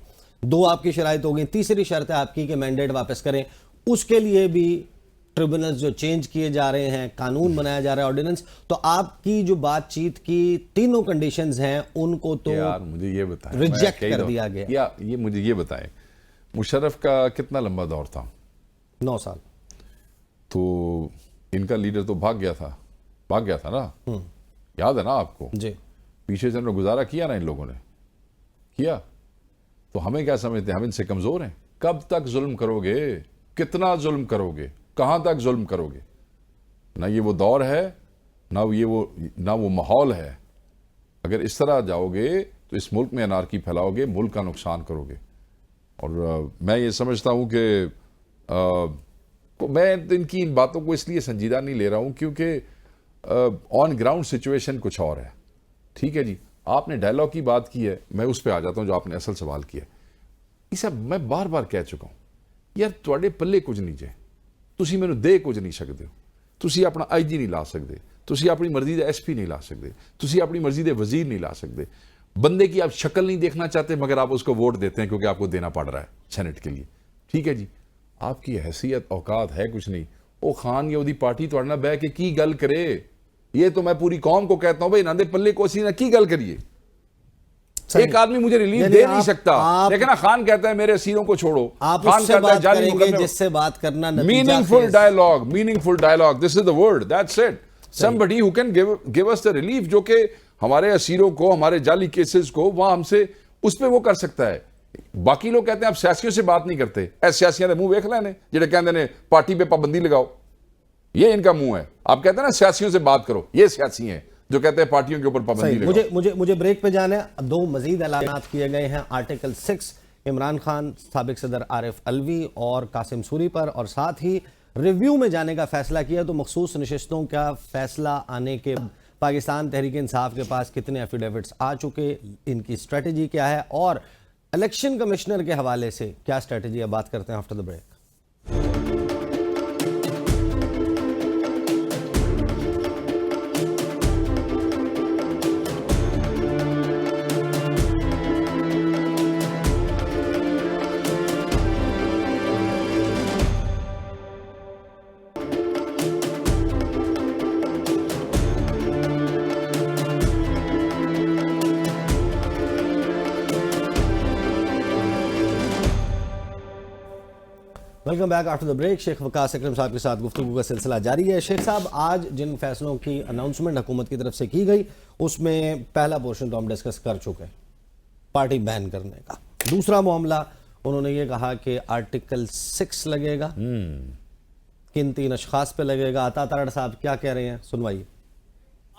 2 آپ کی شرائط ہو گئی. تیسری شرط ہے آپ کی کہ مینڈیٹ واپس کریں. اس کے لیے بھی ٹریبونلز جو چینج کیے جا رہے ہیں, قانون بنایا جا رہا ہے, آرڈیننس. تو آپ کی جو بات چیت کی 3 کنڈیشنز ہیں, ان کو تو مجھے یہ بتائیں, ریجیکٹ کر دیا گیا. یا یہ مجھے یہ بتائیں, مشرف کا کتنا لمبا دور تھا؟ 9 سال. تو ان کا لیڈر تو بھاگ گیا تھا نا, یاد ہے نا آپ کو؟ جی. پیچھے سے انہوں نے گزارا کیا نا ان لوگوں نے کیا. تو ہمیں کیا سمجھتے ہیں ہم ان سے کمزور ہیں؟ کب تک ظلم کرو گے؟ کتنا ظلم کرو گے؟ کہاں تک ظلم کرو گے؟ نہ یہ وہ دور ہے, نہ وہ ماحول ہے. اگر اس طرح جاؤ گے تو اس ملک میں انارکی پھیلاؤ گے, ملک کا نقصان کرو گے. اور میں یہ سمجھتا ہوں کہ میں ان کی ان باتوں کو اس لیے سنجیدہ نہیں لے رہا ہوں کیونکہ آن گراؤنڈ سچویشن کچھ اور ہے. ٹھیک ہے جی, آپ نے ڈائلاگ کی بات کی ہے, میں اس پہ آ جاتا ہوں جو آپ نے اصل سوال کیا. اسے میں بار بار کہہ چکا ہوں, یار تواڈے پلے کچھ نہیں جے, تسی مینوں دے کچھ نہیں سکتے ہو. تسی اپنا IG نہیں لا سکتے, تسی اپنی مرضی دے SP نہیں لا سکتے, تسی اپنی مرضی دے وزیر نہیں لا سکتے. بندے کی آپ شکل نہیں دیکھنا چاہتے مگر آپ اس کو ووٹ دیتے ہیں کیونکہ آپ کو دینا پڑ رہا ہے سینٹ کے لیے. ٹھیک ہے جی, آپ کی حیثیت اوقات ہے کچھ نہیں. او خان یا دی پارٹی توڑنا بہ کے کی گل کرے, یہ تو میں پوری قوم کو کہتا ہوں بھائی نہ دے پلے کو اسی نہ کی گل کریے. ایک آدمی مجھے ریلیف دے نہیں سکتا, لیکن خان کہتا ہے میرے اسیروں کو چھوڑو. خان کہتا ہے جاری ملک جس سے بات کرنا meaningful dialogue, this is the word, that's it. Somebody who can give us the relief, جو کہ ہمارے اسیروں کو, ہمارے جعلی کیسز کو وہاں ہم سے اس پہ وہ کر سکتا ہے. باقی لوگ کہتے ہیں آپ سیاسیوں سے بات نہیں کرتے. ایسے سیاسیوں نے منہ ویکھ لینے جڑے کہندے نے پارٹی پہ پابندی لگاؤ, یہ ان کا منہ ہے. آپ کہتے ہیں نا سیاسیوں سے بات کرو, یہ سیاسی ہیں جو کہتے ہیں پارٹیوں کے اوپر پابندی لگاؤ. مجھے بریک پہ جانا ہے. 2 مزید اعلانات کیے گئے ہیں آرٹیکل 6 عمران خان, سابق صدر عارف علوی اور قاسم سوری پر, اور ساتھ ہی ریویو میں جانے کا فیصلہ کیا. تو مخصوص نشستوں کا فیصلہ آنے کے پاکستان تحریک انصاف کے پاس کتنے ایفیڈیوٹس آ چکے, ان کی اسٹریٹجی کیا ہے, اور الیکشن کمشنر کے حوالے سے کیا اسٹریٹجی ہے, بات کرتے ہیں after the break. Welcome back after the break. شیخ وقاص اکرم صاحب کے ساتھ گفتگو کا سلسلہ جاری ہے. شیخ صاحب, آج جن فیصلوں کی اناؤنسمنٹ حکومت کی طرف سے کی گئی اس میں پہلا پورشن تو ہم ڈسکس کر چکے ہیں, پارٹی بین کرنے کا. دوسرا معاملہ انہوں نے یہ کہا کہ آرٹیکل 6 لگے گا, کن 3 اشخاص پہ لگے گا. عطا تارڑ صاحب کیا کہہ رہے ہیں, سنوائیے.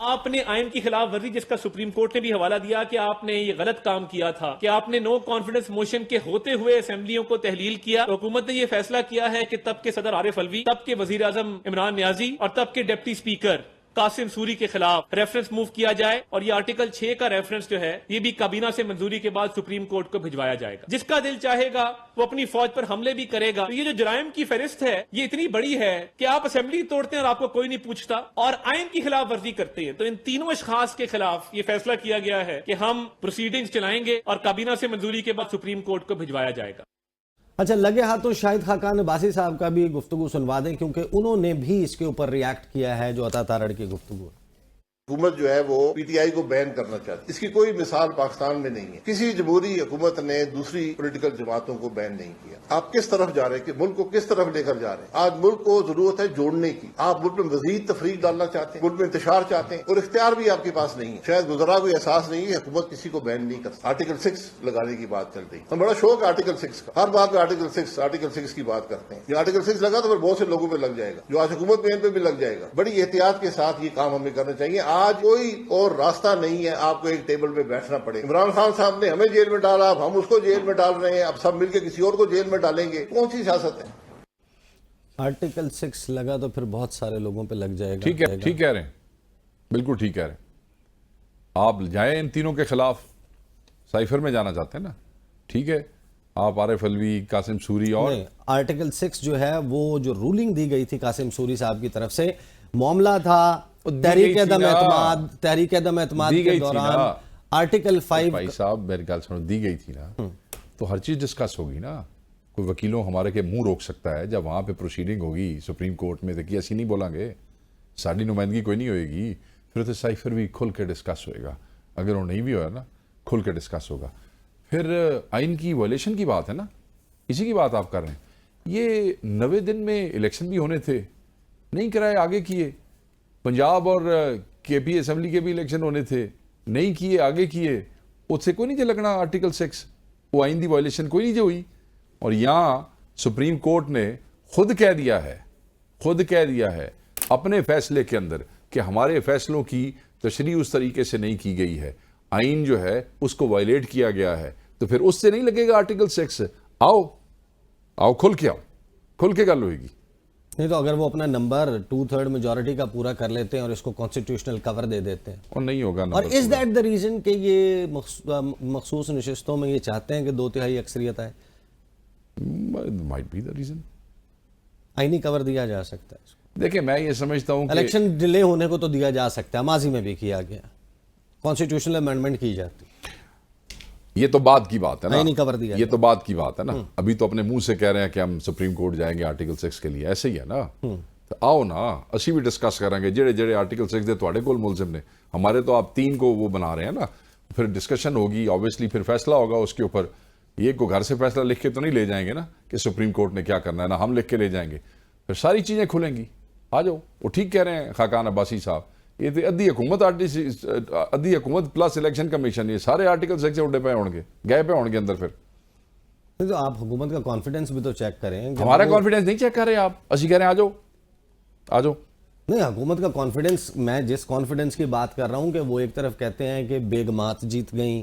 آپ نے آئین کی خلاف ورزی, جس کا سپریم کورٹ نے بھی حوالہ دیا کہ آپ نے یہ غلط کام کیا تھا, کہ آپ نے نو کانفیڈنس موشن کے ہوتے ہوئے اسمبلیوں کو تحلیل کیا. تو حکومت نے یہ فیصلہ کیا ہے کہ تب کے صدر عارف الوی, تب کے وزیر اعظم عمران نیازی اور تب کے ڈپٹی اسپیکر قاسم سوری کے خلاف ریفرنس موو کیا جائے, اور یہ آرٹیکل 6 کا ریفرنس جو ہے یہ بھی کابینہ سے منظوری کے بعد سپریم کورٹ کو بھجوایا جائے گا. جس کا دل چاہے گا وہ اپنی فوج پر حملے بھی کرے گا. تو یہ جو جرائم کی فہرست ہے یہ اتنی بڑی ہے کہ آپ اسمبلی توڑتے ہیں اور آپ کو کوئی نہیں پوچھتا, اور آئین کی خلاف ورزی کرتے ہیں. تو ان تینوں اشخاص کے خلاف یہ فیصلہ کیا گیا ہے کہ ہم پروسیڈنگز چلائیں گے اور کابینہ سے منظوری کے بعد سپریم کورٹ کو بھجوایا جائے گا. اچھا, لگے ہاتھوں شاہد خاقان عباسی صاحب کا بھی گفتگو سنوا دیں, کیونکہ انہوں نے بھی اس کے اوپر ریاکٹ کیا ہے جو عطا تارڑ کی گفتگو ہے. حکومت جو ہے وہ پی ٹی آئی کو بین کرنا چاہتی ہے. اس کی کوئی مثال پاکستان میں نہیں ہے. کسی جمہوری حکومت نے دوسری پولیٹیکل جماعتوں کو بین نہیں کیا. آپ کس طرف جا رہے ہیں, کہ ملک کو کس طرف لے کر جا رہے ہیں؟ آج ملک کو ضرورت ہے جوڑنے کی. آپ ملک میں مزید تفریق ڈالنا چاہتے ہیں, ملک میں انتشار چاہتے ہیں, اور اختیار بھی آپ کے پاس نہیں ہے. شاید گزرا کوئی احساس نہیں ہے, حکومت کسی کو بین نہیں کرتی. آرٹیکل 6 لگانے کی بات چل رہی ہے. ہم بڑا شوق ہے آرٹیکل 6 کا, ہر بات میں آرٹیکل 6 کی بات کرتے ہیں. یہ آرٹیکل 6 لگا تو پھر بہت سے لوگوں پہ لگ جائے گا, جو آج حکومت میں ان پہ بھی لگ جائے گا. بڑی احتیاط کے ساتھ یہ کام ہمیں کرنا چاہیے. آج کوئی اور راستہ نہیں ہے, آپ کو ایک ٹیبل پہ بیٹھنا پڑے. عمران خان صاحب نے ہمیں جیل میں ڈالا, اب ہم اس کو جیل میں ڈال رہے ہیں, اب سب مل کے کسی اور کو جیل میں ڈالیں گے. کون سی سیاست ہے؟ آرٹیکل 6 لگا تو پھر بہت سارے لوگوں پہ لگ جائے گا. ٹھیک ہے, ٹھیک کہہ رہے ہیں, بالکل ٹھیک کہہ رہے ہیں. آپ جائیں ان تینوں کے خلاف, سائفر میں جانا چاہتے ہیں نا, ٹھیک ہے. آپ عارف الوی, قاسم سوری, اور آرٹیکل 6 جو ہے وہ جو رولنگ دی گئی تھی قاسم سوری صاحب کی طرف سے, معاملہ تھا تحریک عدم اعتماد کے دوران آرٹیکل 5. بھائی صاحب میری گل سنو, دی گئی تھی نا, تو ہر چیز ڈسکس ہوگی نا. کوئی وکیلوں ہمارے کے منہ روک سکتا ہے جب وہاں پہ پروسیڈنگ ہوگی سپریم کورٹ میں, دیکھیے ایسی نہیں بولیں گے, ساری نمائندگی کوئی نہیں ہوئے گی. پھر تو سائفر بھی کھل کے ڈسکس ہوئے گا, اگر وہ نہیں بھی ہوا نا کھل کے ڈسکس ہوگا. پھر آئین کی وائلیشن کی بات ہے نا, اسی کی بات آپ کر رہے ہیں. یہ 90 دن میں الیکشن بھی ہونے تھے, نہیں کرائے, آگے کیے. پنجاب اور کے پی اسمبلی کے بھی الیکشن ہونے تھے, نہیں کیے, آگے کیے. اس سے کوئی نہیں لگنا آرٹیکل 6, وہ آئین دی وائلیشن کوئی نہیں جو ہوئی. اور یہاں سپریم کورٹ نے خود کہہ دیا ہے اپنے فیصلے کے اندر کہ ہمارے فیصلوں کی تشریح اس طریقے سے نہیں کی گئی ہے, آئین جو ہے اس کو وائلیٹ کیا گیا ہے, تو پھر اس سے نہیں لگے گا آرٹیکل 6. آؤ کھل کے آؤ, کھل کے گل ہوئے گی. نہیں تو اگر وہ اپنا نمبر 2/3 میجورٹی کا پورا کر لیتے ہیں اور اس کو کانسٹیٹیوشنل کور دے دیتے ہیں, اور نہیں ہوگا. اور از دیٹ دا ریزن کہ یہ مخصوص نشستوں میں یہ چاہتے ہیں کہ 2/3 اکثریت آئے؟ Might be the reason. آئینی کور دیا جا سکتا ہے. دیکھیں میں یہ سمجھتا ہوں کہ الیکشن ڈیلے ہونے کو تو دیا جا سکتا ہے, ماضی میں بھی کیا گیا, کانسٹیٹیوشنل امینڈمنٹ کی جاتی. یہ تو بات کی بات ہے نا, آئینی کور دیا یہ تو بات کی بات ہے نا. ابھی تو اپنے منہ سے کہہ رہے ہیں کہ ہم سپریم کورٹ جائیں گے آرٹیکل 6 کے لیے, ایسے ہی ہے نا. تو آؤ نا, اسی بھی ڈسکس کریں گے. جڑے آرٹیکل 6 دے تھوڑے کول ملزم نے, ہمارے تو آپ 3 کو وہ بنا رہے ہیں نا. پھر ڈسکشن ہوگی, آبویسلی پھر فیصلہ ہوگا اس کے اوپر. یہ کو گھر سے فیصلہ لکھ کے تو نہیں لے جائیں گے نا کہ سپریم کورٹ نے کیا کرنا ہے, نا ہم لکھ کے لے جائیں گے. پھر ساری چیزیں کھلیں گی. آ جاؤ. وہ ٹھیک کہہ رہے ہیں خاقان عباسی صاحب, یہ تو ادھی حکومت پلس الیکشن کمیشن, یہ سارے آرٹیکل 6 سے اڑے پہ ہوں گے, گئے پہ ہوں گے اندر. پھر تو آپ حکومت کا کانفیڈنس بھی تو چیک کریں. ہمارا کانفیڈنس نہیں چیک کر رہے آپ, اسی کہہ رہے ہیں آ جاؤ. نہیں, حکومت کا کانفیڈنس, میں جس کانفیڈنس کی بات کر رہا ہوں کہ وہ ایک طرف کہتے ہیں کہ بیگمات جیت گئیں,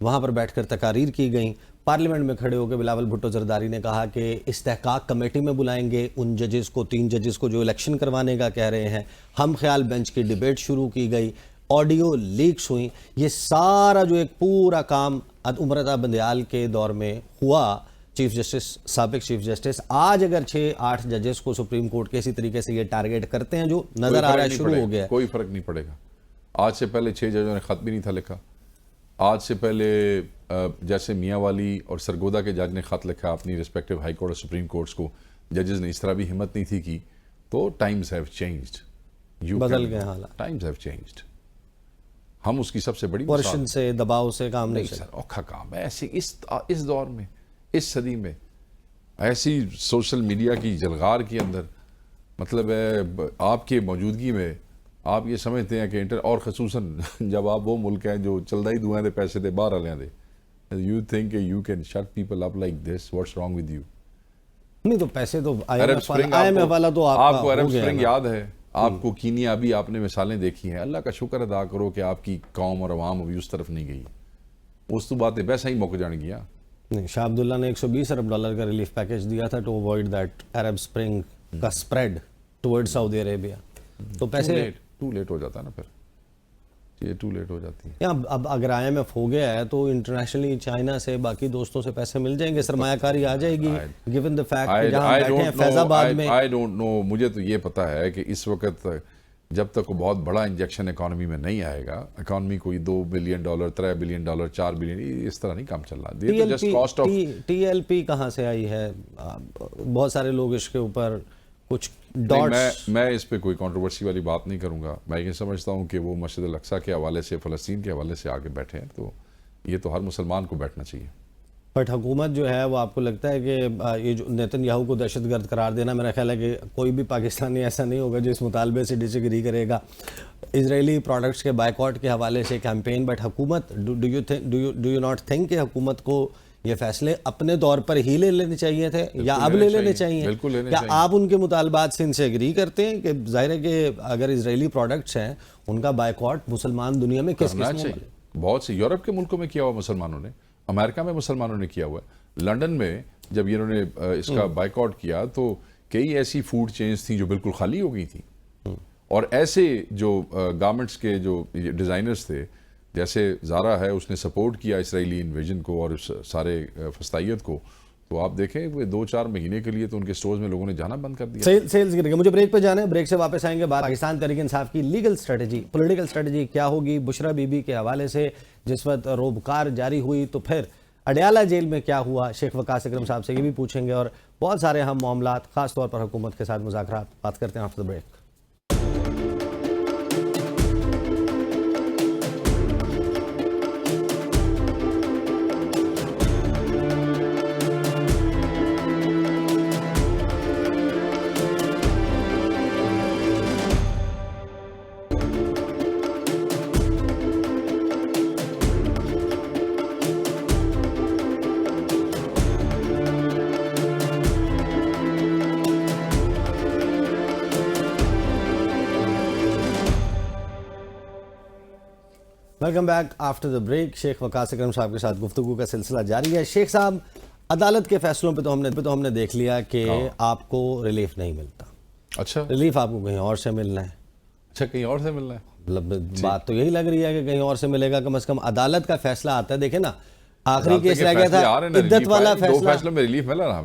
وہاں پر بیٹھ کر تقاریر کی گئیں. پارلیمنٹ میں کھڑے ہو کے بلاول بھٹو زرداری نے کہا کہ استحقاق کمیٹی میں بلائیں گے ان ججز کو, 3 ججز کو جو الیکشن کروانے کا کہہ رہے ہیں. ہم خیال بینچ کی ڈیبیٹ شروع کی گئی, آڈیو لیکس ہوئیں. یہ سارا جو ایک پورا کام عمرتا بندیال کے دور میں ہوا, چیف جسٹس, سابق چیف جسٹس, آج اگر 6-8 ججز کو سپریم کورٹ کے اسی طریقے سے یہ ٹارگیٹ کرتے ہیں جو نظر آ رہا ہے شروع ہو گیا ہے. کوئی فرق نہیں پڑے گا. آج سے پہلے 6 ججوں نے خط بھی نہیں تھا لکھا. آج سے پہلے جیسے میاں والی اور سرگودا کے جج نے خط لکھا اپنی ریسپیکٹیو ہائی کورٹ اور سپریم کورٹس کو, ججز نے اس طرح بھی ہمت نہیں تھی کی. تو ٹائمز ہیو چینجڈ, بدل گئے حالات, ٹائمز ہیو چینجڈ. ہم اس کی سب سے بڑی پورشن سے, دباؤ سے کام نہیں سر, اوکھا کام ہے ایسے اس دور میں, اس صدی میں, ایسی سوشل میڈیا کی جلغار کے اندر. مطلب ہے آپ کی موجودگی میں آپ یہ سمجھتے ہیں کہ اور خصوصاً جب آپ وہ ملک ہیں جو چلدا ہی دوئیں دے پیسے دے باہر والے دے, یو تھنک کہ you can shut people up like this, what's wrong with you. نہیں تو پیسے تو IMF والا تو آپ کو عرب سپرنگ یاد ہے, آپ کو کینیا بھی آپ نے مثالیں دیکھی ہیں. اللہ کا شکر ادا کرو کہ آپ کی قوم اور عوام ابھی اس طرف نہیں گئی. اس تو باتیں ویسا ہی موقع جان گیا. نہیں, شاہ عبداللہ نے $120 ارب کا ریلیف پیکیج دیا تھا to avoid that Arab spring کا سپریڈ ٹورڈ سعودی عربیہ. تو پیسے ٹو لیٹ ہو جاتا ہے نا, پھر یہ ٹو لیٹ ہو جاتی ہے. اب اگر IMF ہو گیا ہے تو انٹرنیشنلی چائنا سے, باقی دوستوں سے پیسے مل جائیں گے, سرمایہ کاری آ جائے گی, given the fact کہ جہاں بیٹھے ہیں فیض آباد میں. I don't know, مجھے تو یہ پتا ہے کہ اس وقت جب تک وہ بہت بڑا انجیکشن اکانومی میں نہیں آئے گا, اکانومی کوئی $2 بلین, $3 بلین, $4 بلین, اس طرح نہیں کام چل رہا. TLP کہاں سے آئی ہے؟ بہت سارے لوگ اس کے اوپر کچھ ڈاٹس. میں اس پہ کوئی کنٹروورسی والی بات نہیں کروں گا. میں یہ سمجھتا ہوں کہ وہ مسجد الاقصیٰ کے حوالے سے, فلسطین کے حوالے سے آگے بیٹھے ہیں, تو یہ تو ہر مسلمان کو بیٹھنا چاہیے. بٹ حکومت جو ہے وہ آپ کو لگتا ہے کہ یہ جو نیتن یاہو کو دہشت گرد قرار دینا, میرا خیال ہے کہ کوئی بھی پاکستانی ایسا نہیں ہوگا جو اس مطالبے سے ڈس ایگری کرے گا. اسرائیلی پروڈکٹس کے بائیکاٹ کے حوالے سے کیمپین, بٹ حکومت ڈو یو ناٹ تھنک کہ حکومت کو یہ فیصلے اپنے طور پر ہی لے لینے چاہیے تھے یا اب لے لینے چاہیے؟ کیا آپ ان کے مطالبات سے ان سے ایگری کرتے ہیں کہ ظاہر ہے کہ اگر اسرائیلی پروڈکٹس ہیں ان کا بائیکاٹ مسلمان دنیا میں کس قسم میں؟ بہت سے یورپ کے ملکوں میں کیا ہوا مسلمانوں نے, امریکہ میں مسلمانوں نے کیا ہوا ہے. لنڈن میں جب انہوں نے اس کا بائیکاٹ کیا تو کئی ایسی فوڈ چینز تھیں جو بالکل خالی ہو گئی تھیں, اور ایسے جو گارمنٹس کے جو ڈیزائنرز تھے جیسے زارا ہے, اس نے سپورٹ کیا اسرائیلی انویژن کو اور اس سارے فسطائیت کو. تو آپ دیکھیں وہ 2-4 مہینے کے لیے تو ان کے سٹورز میں لوگوں نے جانا بند کر دیا. سیلز گر گئے. مجھے بریک پہ جانا ہے, بریک سے واپس آئیں گے. پاکستان تحریک انصاف کی لیگل اسٹریٹجی, پولیٹیکل اسٹریٹجی کیا ہوگی؟ بشرا بی بی کے حوالے سے جس وقت روبکار جاری ہوئی تو پھر اڈیالہ جیل میں کیا ہوا, شیخ وقاص اکرم صاحب سے یہ بھی پوچھیں گے, اور بہت سارے اہم معاملات, خاص طور پر حکومت کے ساتھ مذاکرات. بات کرتے ہیں after the break. Welcome back after the break. شیخ وقاص اکرم صاحب کے ساتھ گفتگو کا سلسلہ جاری ہے. شیخ صاحب, عدالت کے فیصلوں پہ تو ہم نے دیکھ لیا کہ آپ کو ریلیف نہیں ملتا. اچھا, ریلیف آپ کو کہیں اور سے ملنا ہے. اچھا, کہیں اور سے ملنا ہے. مطلب بات تو یہی لگ رہی ہے کہ کہیں اور سے ملے گا. کم از کم عدالت کا فیصلہ آتا ہے. دیکھیں نا, آخری کیس رہ گیا تھا عدت والا فیصلہ,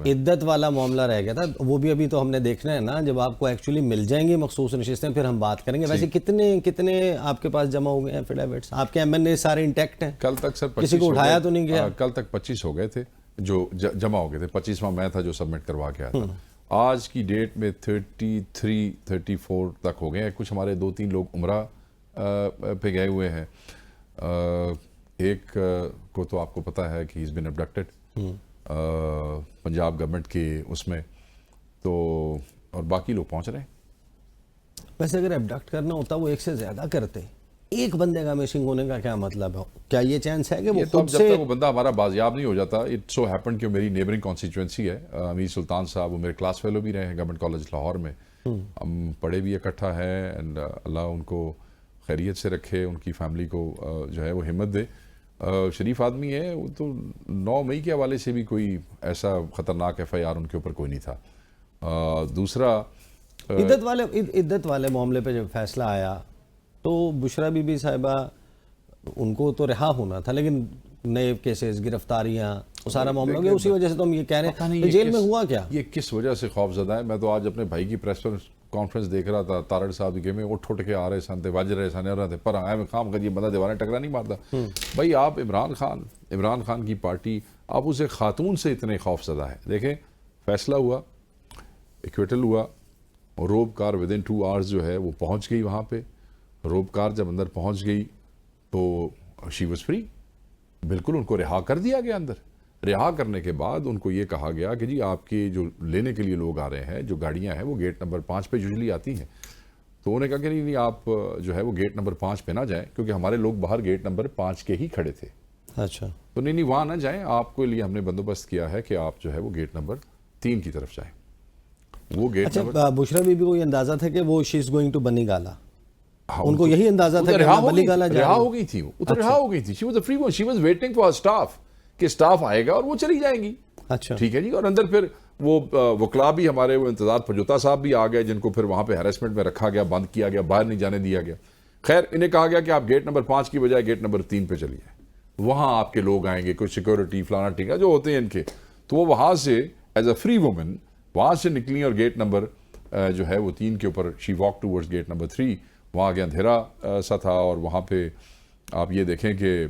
عدت والا معاملہ رہ گیا تھا. وہ بھی ابھی تو ہم نے دیکھنا ہے نا, جب آپ کو ایکچولی مل جائیں گی مخصوص نشستیں پھر ہم بات کریں گے. ویسے کتنے آپ کے پاس جمع ہو گئے ہیں ایفیڈیوٹس؟ آپ کے MNA سارے انٹیکٹ ہیں؟ کل تک سر کسی کو اٹھایا تو نہیں گیا؟ کل تک 25 ہو گئے تھے جو جمع ہو گئے تے. 25واں میں تھا جو سبمٹ کروا کے آیا تھا. آج کی ڈیٹ میں 33-34 تک ہو گئے ہیں. کچھ ہمارے 2-3 لوگ عمرہ پہ گئے ہوئے ہیں. ایک کو تو آپ کو پتا ہے کہ he's been abducted Punjab government کے اس میں, تو اور باقی لوگ پہنچ رہے ہیں. ویسے اگر ایبڈکٹ کرنا ہوتا وہ ایک سے زیادہ کرتے, ایک بندے کا مسنگ ہونے کا کیا مطلب ہے؟ کیا یہ چانس ہے کہ وہ خود سے, جب تک وہ بندہ ہمارا بازیاب نہیں ہو جاتا. اٹ سو ہیپن کہ میری نیبرنگ کانسٹیچوئنسی ہے, امیر سلطان صاحب, وہ میرے کلاس فیلو بھی رہے ہیں گورنمنٹ کالج لاہور میں. ہم پڑھے بھی اکٹھا ہے, اینڈ اللہ ان کو خیریت سے رکھے, ان کی فیملی کو جو ہے وہ ہمت دے. شریف آدمی ہے وہ تو 9 مئی کے حوالے سے بھی کوئی ایسا خطرناک FIR ان کے اوپر کوئی نہیں تھا. دوسرا عدت والے معاملے پہ جب فیصلہ آیا تو بشرا بی بی صاحبہ ان کو تو رہا ہونا تھا، لیکن نئے کیسز، گرفتاریاں، وہ سارا معاملہ ہو گیا. اسی وجہ سے تو ہم یہ کہہ رہے ہیں کہ جیل میں ہوا کیا؟ یہ کس وجہ سے خوف زدہ ہے؟ میں تو آج اپنے بھائی کی پریس کانفرنس دیکھ رہا تھا، تارڑ صاحب کے میں اٹھ کے آ رہے سن، وج رہے سن رہے تھے پر آئے میں خام کر یہ بندہ دیوانے ٹکرا نہیں مارتا. بھائی آپ عمران خان کی پارٹی، آپ اسے خاتون سے اتنے خوف زدہ ہے. دیکھیں فیصلہ ہوا، ایکویٹل ہوا، روب کار ودن 2 hours جو ہے وہ پہنچ گئی وہاں پہ. روب کار جب اندر پہنچ گئی تو شی واز فری، بالکل ان کو رہا کر دیا گیا. اندر رہا کرنے کے بعد ان کو یہ کہا گیا کہ جی آپ کے جو لینے کے لیے لوگ آ رہے ہیں، جو گاڑیاں ہیں وہ گیٹ نمبر 5 پہ یوزلی آتی ہیں. تو انہوں نے کہا کہ نہیں آپ جو ہے وہ گیٹ نمبر 5 پہ نہ جائیں، کیونکہ ہمارے لوگ باہر گیٹ نمبر 5 کے ہی کھڑے تھے. اچھا. تو نہیں وہاں نہ جائیں، آپ کے لیے ہم نے بندوبست کیا ہے کہ آپ جو ہے وہ گیٹ نمبر 3 کی طرف جائیں. وہ گیٹ اچھا، بشرا بی بی کو یہ اندازہ تھا کہ وہ شی از گوئنگ ٹو بنی گالا، ان کو یہی اندازہ تھا کہ بنی گالا رہا ہو گئی تھی، وہ رہا ہو گئی تھی. She was a free one, she was waiting for staff کہ اسٹاف آئے گا اور وہ چلی جائیں گی. اچھا ٹھیک ہے جی. اور اندر پھر وہ وکلا بھی ہمارے وہ انتظار پرجوتا صاحب بھی آ گئے، جن کو پھر وہاں پہ ہیرسمنٹ میں رکھا گیا، بند کیا گیا، باہر نہیں جانے دیا گیا. خیر انہیں کہا گیا کہ آپ گیٹ نمبر 5 کی بجائے گیٹ نمبر 3 پہ چلیے، وہاں آپ کے لوگ آئیں گے، کوئی سیکورٹی فلانا ٹھیکا جو ہوتے ہیں ان کے. تو وہ وہاں سے ایز اے فری وومن وہاں سے نکلی اور گیٹ نمبر جو ہے وہ 3 کے اوپر شی واک ٹوورڈز گیٹ نمبر 3. وہاں آگے اندھیرا سا تھا اور وہاں پہ آپ یہ دیکھیں کہ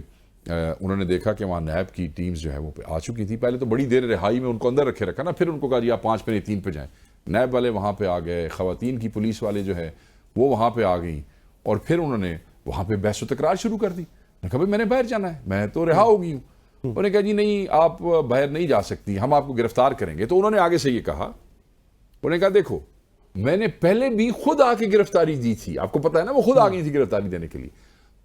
انہوں نے دیکھا کہ وہاں نیب کی ٹیمز جو ہے وہ آ چکی تھی. پہلے تو بڑی دیر رہائی میں ان کو اندر رکھے رکھا نا، پھر ان کو کہا جی آپ 5 پہ نہیں 3 پہ جائیں. نیب والے وہاں پہ آ گئے، خواتین کی پولیس والے جو ہے وہ وہاں پہ آ گئیں اور پھر انہوں نے وہاں پہ بحث و تکرار شروع کر دی. میں نے کہا بھائی میں نے باہر جانا ہے، میں تو رہا ہو گئی ہوں. انہوں نے کہا جی نہیں آپ باہر نہیں جا سکتی، ہم آپ کو گرفتار کریں گے. تو انہوں نے آگے سے یہ کہا، انہوں نے کہا دیکھو میں نے پہلے بھی خود آ کے گرفتاری دی تھی، آپ کو پتا ہے نا وہ خود آ گئی تھی گرفتاری دینے کے لیے.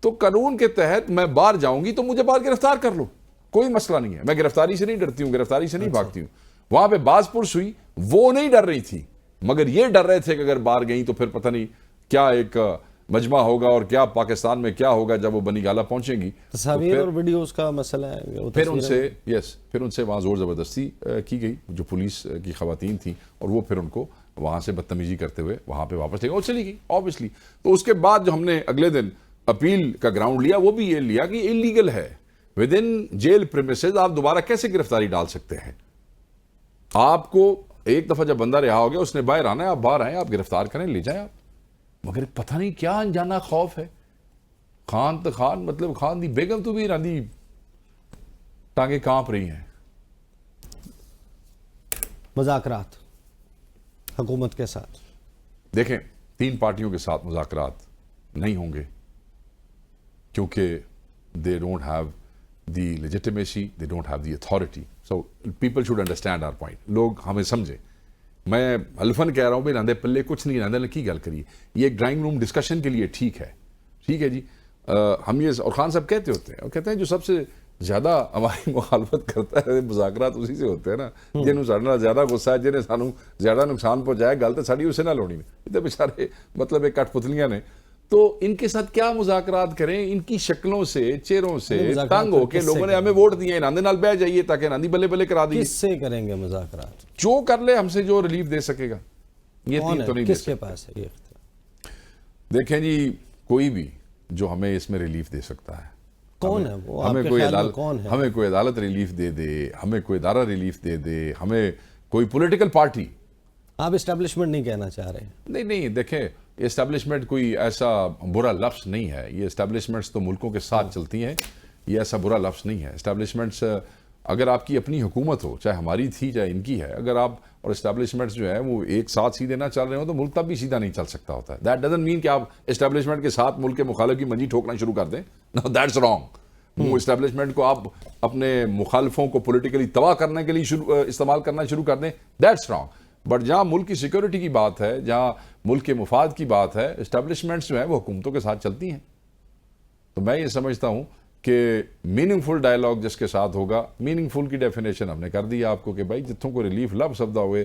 تو قانون کے تحت میں باہر جاؤں گی تو مجھے باہر گرفتار کر لو، کوئی مسئلہ نہیں ہے. میں گرفتاری سے نہیں ڈرتی ہوں، گرفتاری سے نہیں بھاگتی ہوں. وہاں پہ باز پرس ہوئی، وہ نہیں ڈر رہی تھی مگر یہ ڈر رہے تھے کہ اگر باہر گئیں تو پھر پتہ نہیں کیا ایک مجمع ہوگا اور کیا پاکستان میں کیا ہوگا جب وہ بنی گالا پہنچیں گی. تصاویر اور ویڈیوز کا مسئلہ ہے. پھر ان سے وہاں زور زبردستی کی گئی جو پولیس کی خواتین تھیں، اور وہ پھر ان کو وہاں سے بدتمیزی کرتے ہوئے وہاں پہ واپس لے گئے اور چلی گئی آبویسلی. تو اس کے بعد جو ہم نے اگلے دن اپیل کا گراؤنڈ لیا وہ بھی یہ لیا کہ انلیگل ہے. ود ان جیل پریمیسز آپ دوبارہ کیسے گرفتاری ڈال سکتے ہیں؟ آپ کو ایک دفعہ جب بندہ رہا ہو گیا، اس نے باہر آنا ہے، آپ باہر آئیں، آپ گرفتار کریں، لے جائیں آپ. مگر پتہ نہیں کیا انجانا خوف ہے. خان تو خان مطلب خان دی بیگم تو بھی راندی ٹانگیں کانپ رہی ہیں. مذاکرات حکومت کے ساتھ دیکھیں 3 پارٹیوں کے ساتھ مذاکرات نہیں ہوں گے کیونکہ they don't have the legitimacy, they don't have the authority. So people should understand our point. لوگ ہمیں سمجھیں. میں الفن کہہ رہا ہوں بھائی راندے پلے کچھ نہیں، راندے کی گل کریے. یہ ایک ڈرائنگ روم ڈسکشن کے لیے ٹھیک ہے جی. ہم یہ اور خان صاحب کہتے ہوتے ہیں، اور کہتے ہیں جو سب سے زیادہ ہماری مخالفت کرتا ہے مذاکرات اسی سے ہوتے ہیں نا، جنہوں سارے زیادہ غصہ ہے، جنہیں سانوں زیادہ نقصان پہنچایا، گل تو ساری اسے نہ لونی. اتنے بیچارے مطلب ایک کٹ پتلیاں نے. تو ان کے ساتھ کیا مذاکرات کریں؟ ان کی شکلوں سے چہروں سے تنگ ہو کے لوگوں نے ہمیں ووٹ دیے، ناندے نال بہ جائیے تاکہ ناندی بلے بلے کرا دیے. کس سے کریں گے مذاکرات؟ جو کر لے ہم سے، جو ریلیف دے سکے گا. یہ تین تو نہیں دے کس کے پاس ہے یہ اختیار؟ دیکھیں جی کوئی بھی جو ہمیں اس میں ریلیف دے سکتا ہے. کون ہے وہ؟ ہمیں کوئی ہمیں کوئی عدالت ریلیف دے دے، ہمیں کوئی ادارہ ریلیف دے دے، ہمیں کوئی پولیٹیکل پارٹی. آپ اسٹیبلشمنٹ نہیں کہنا چاہ رہے ہیں؟ نہیں دیکھیں اسٹیبلشمنٹ کوئی ایسا برا لفظ نہیں ہے. یہ اسٹیبلشمنٹس تو ملکوں کے ساتھ چلتی ہیں، یہ ایسا برا لفظ نہیں ہے. اسٹیبلشمنٹس اگر آپ کی اپنی حکومت ہو، چاہے ہماری تھی چاہے ان کی ہے، اگر آپ اور اسٹیبلشمنٹس جو ہے وہ ایک ساتھ سیدھے نہ چل رہے ہوں تو ملک تب بھی سیدھا نہیں چل سکتا ہوتا ہے. دیٹ ڈزنٹ مین کہ آپ اسٹیبلشمنٹ کے ساتھ ملک کے مخالف کی منجی ٹھوکنا شروع کر دیں. نو دیٹس رانگ. وہ اسٹیبلشمنٹ کو آپ اپنے مخالفوں کو پولیٹیکلی تباہ کرنے کے لیے استعمال کرنا شروع کر دیں، دیٹس رانگ. بٹ جہاں ملک کی سیکیورٹی کی بات ہے، جہاں ملک کے مفاد کی بات ہے، اسٹیبلشمنٹس جو ہیں وہ حکومتوں کے ساتھ چلتی ہیں. تو میں یہ سمجھتا ہوں کہ میننگ فل ڈائلاگ جس کے ساتھ ہوگا، میننگ فل کی ڈیفینیشن ہم نے کر دی آپ کو کہ بھائی جتوں کو ریلیف لب سبدا ہوئے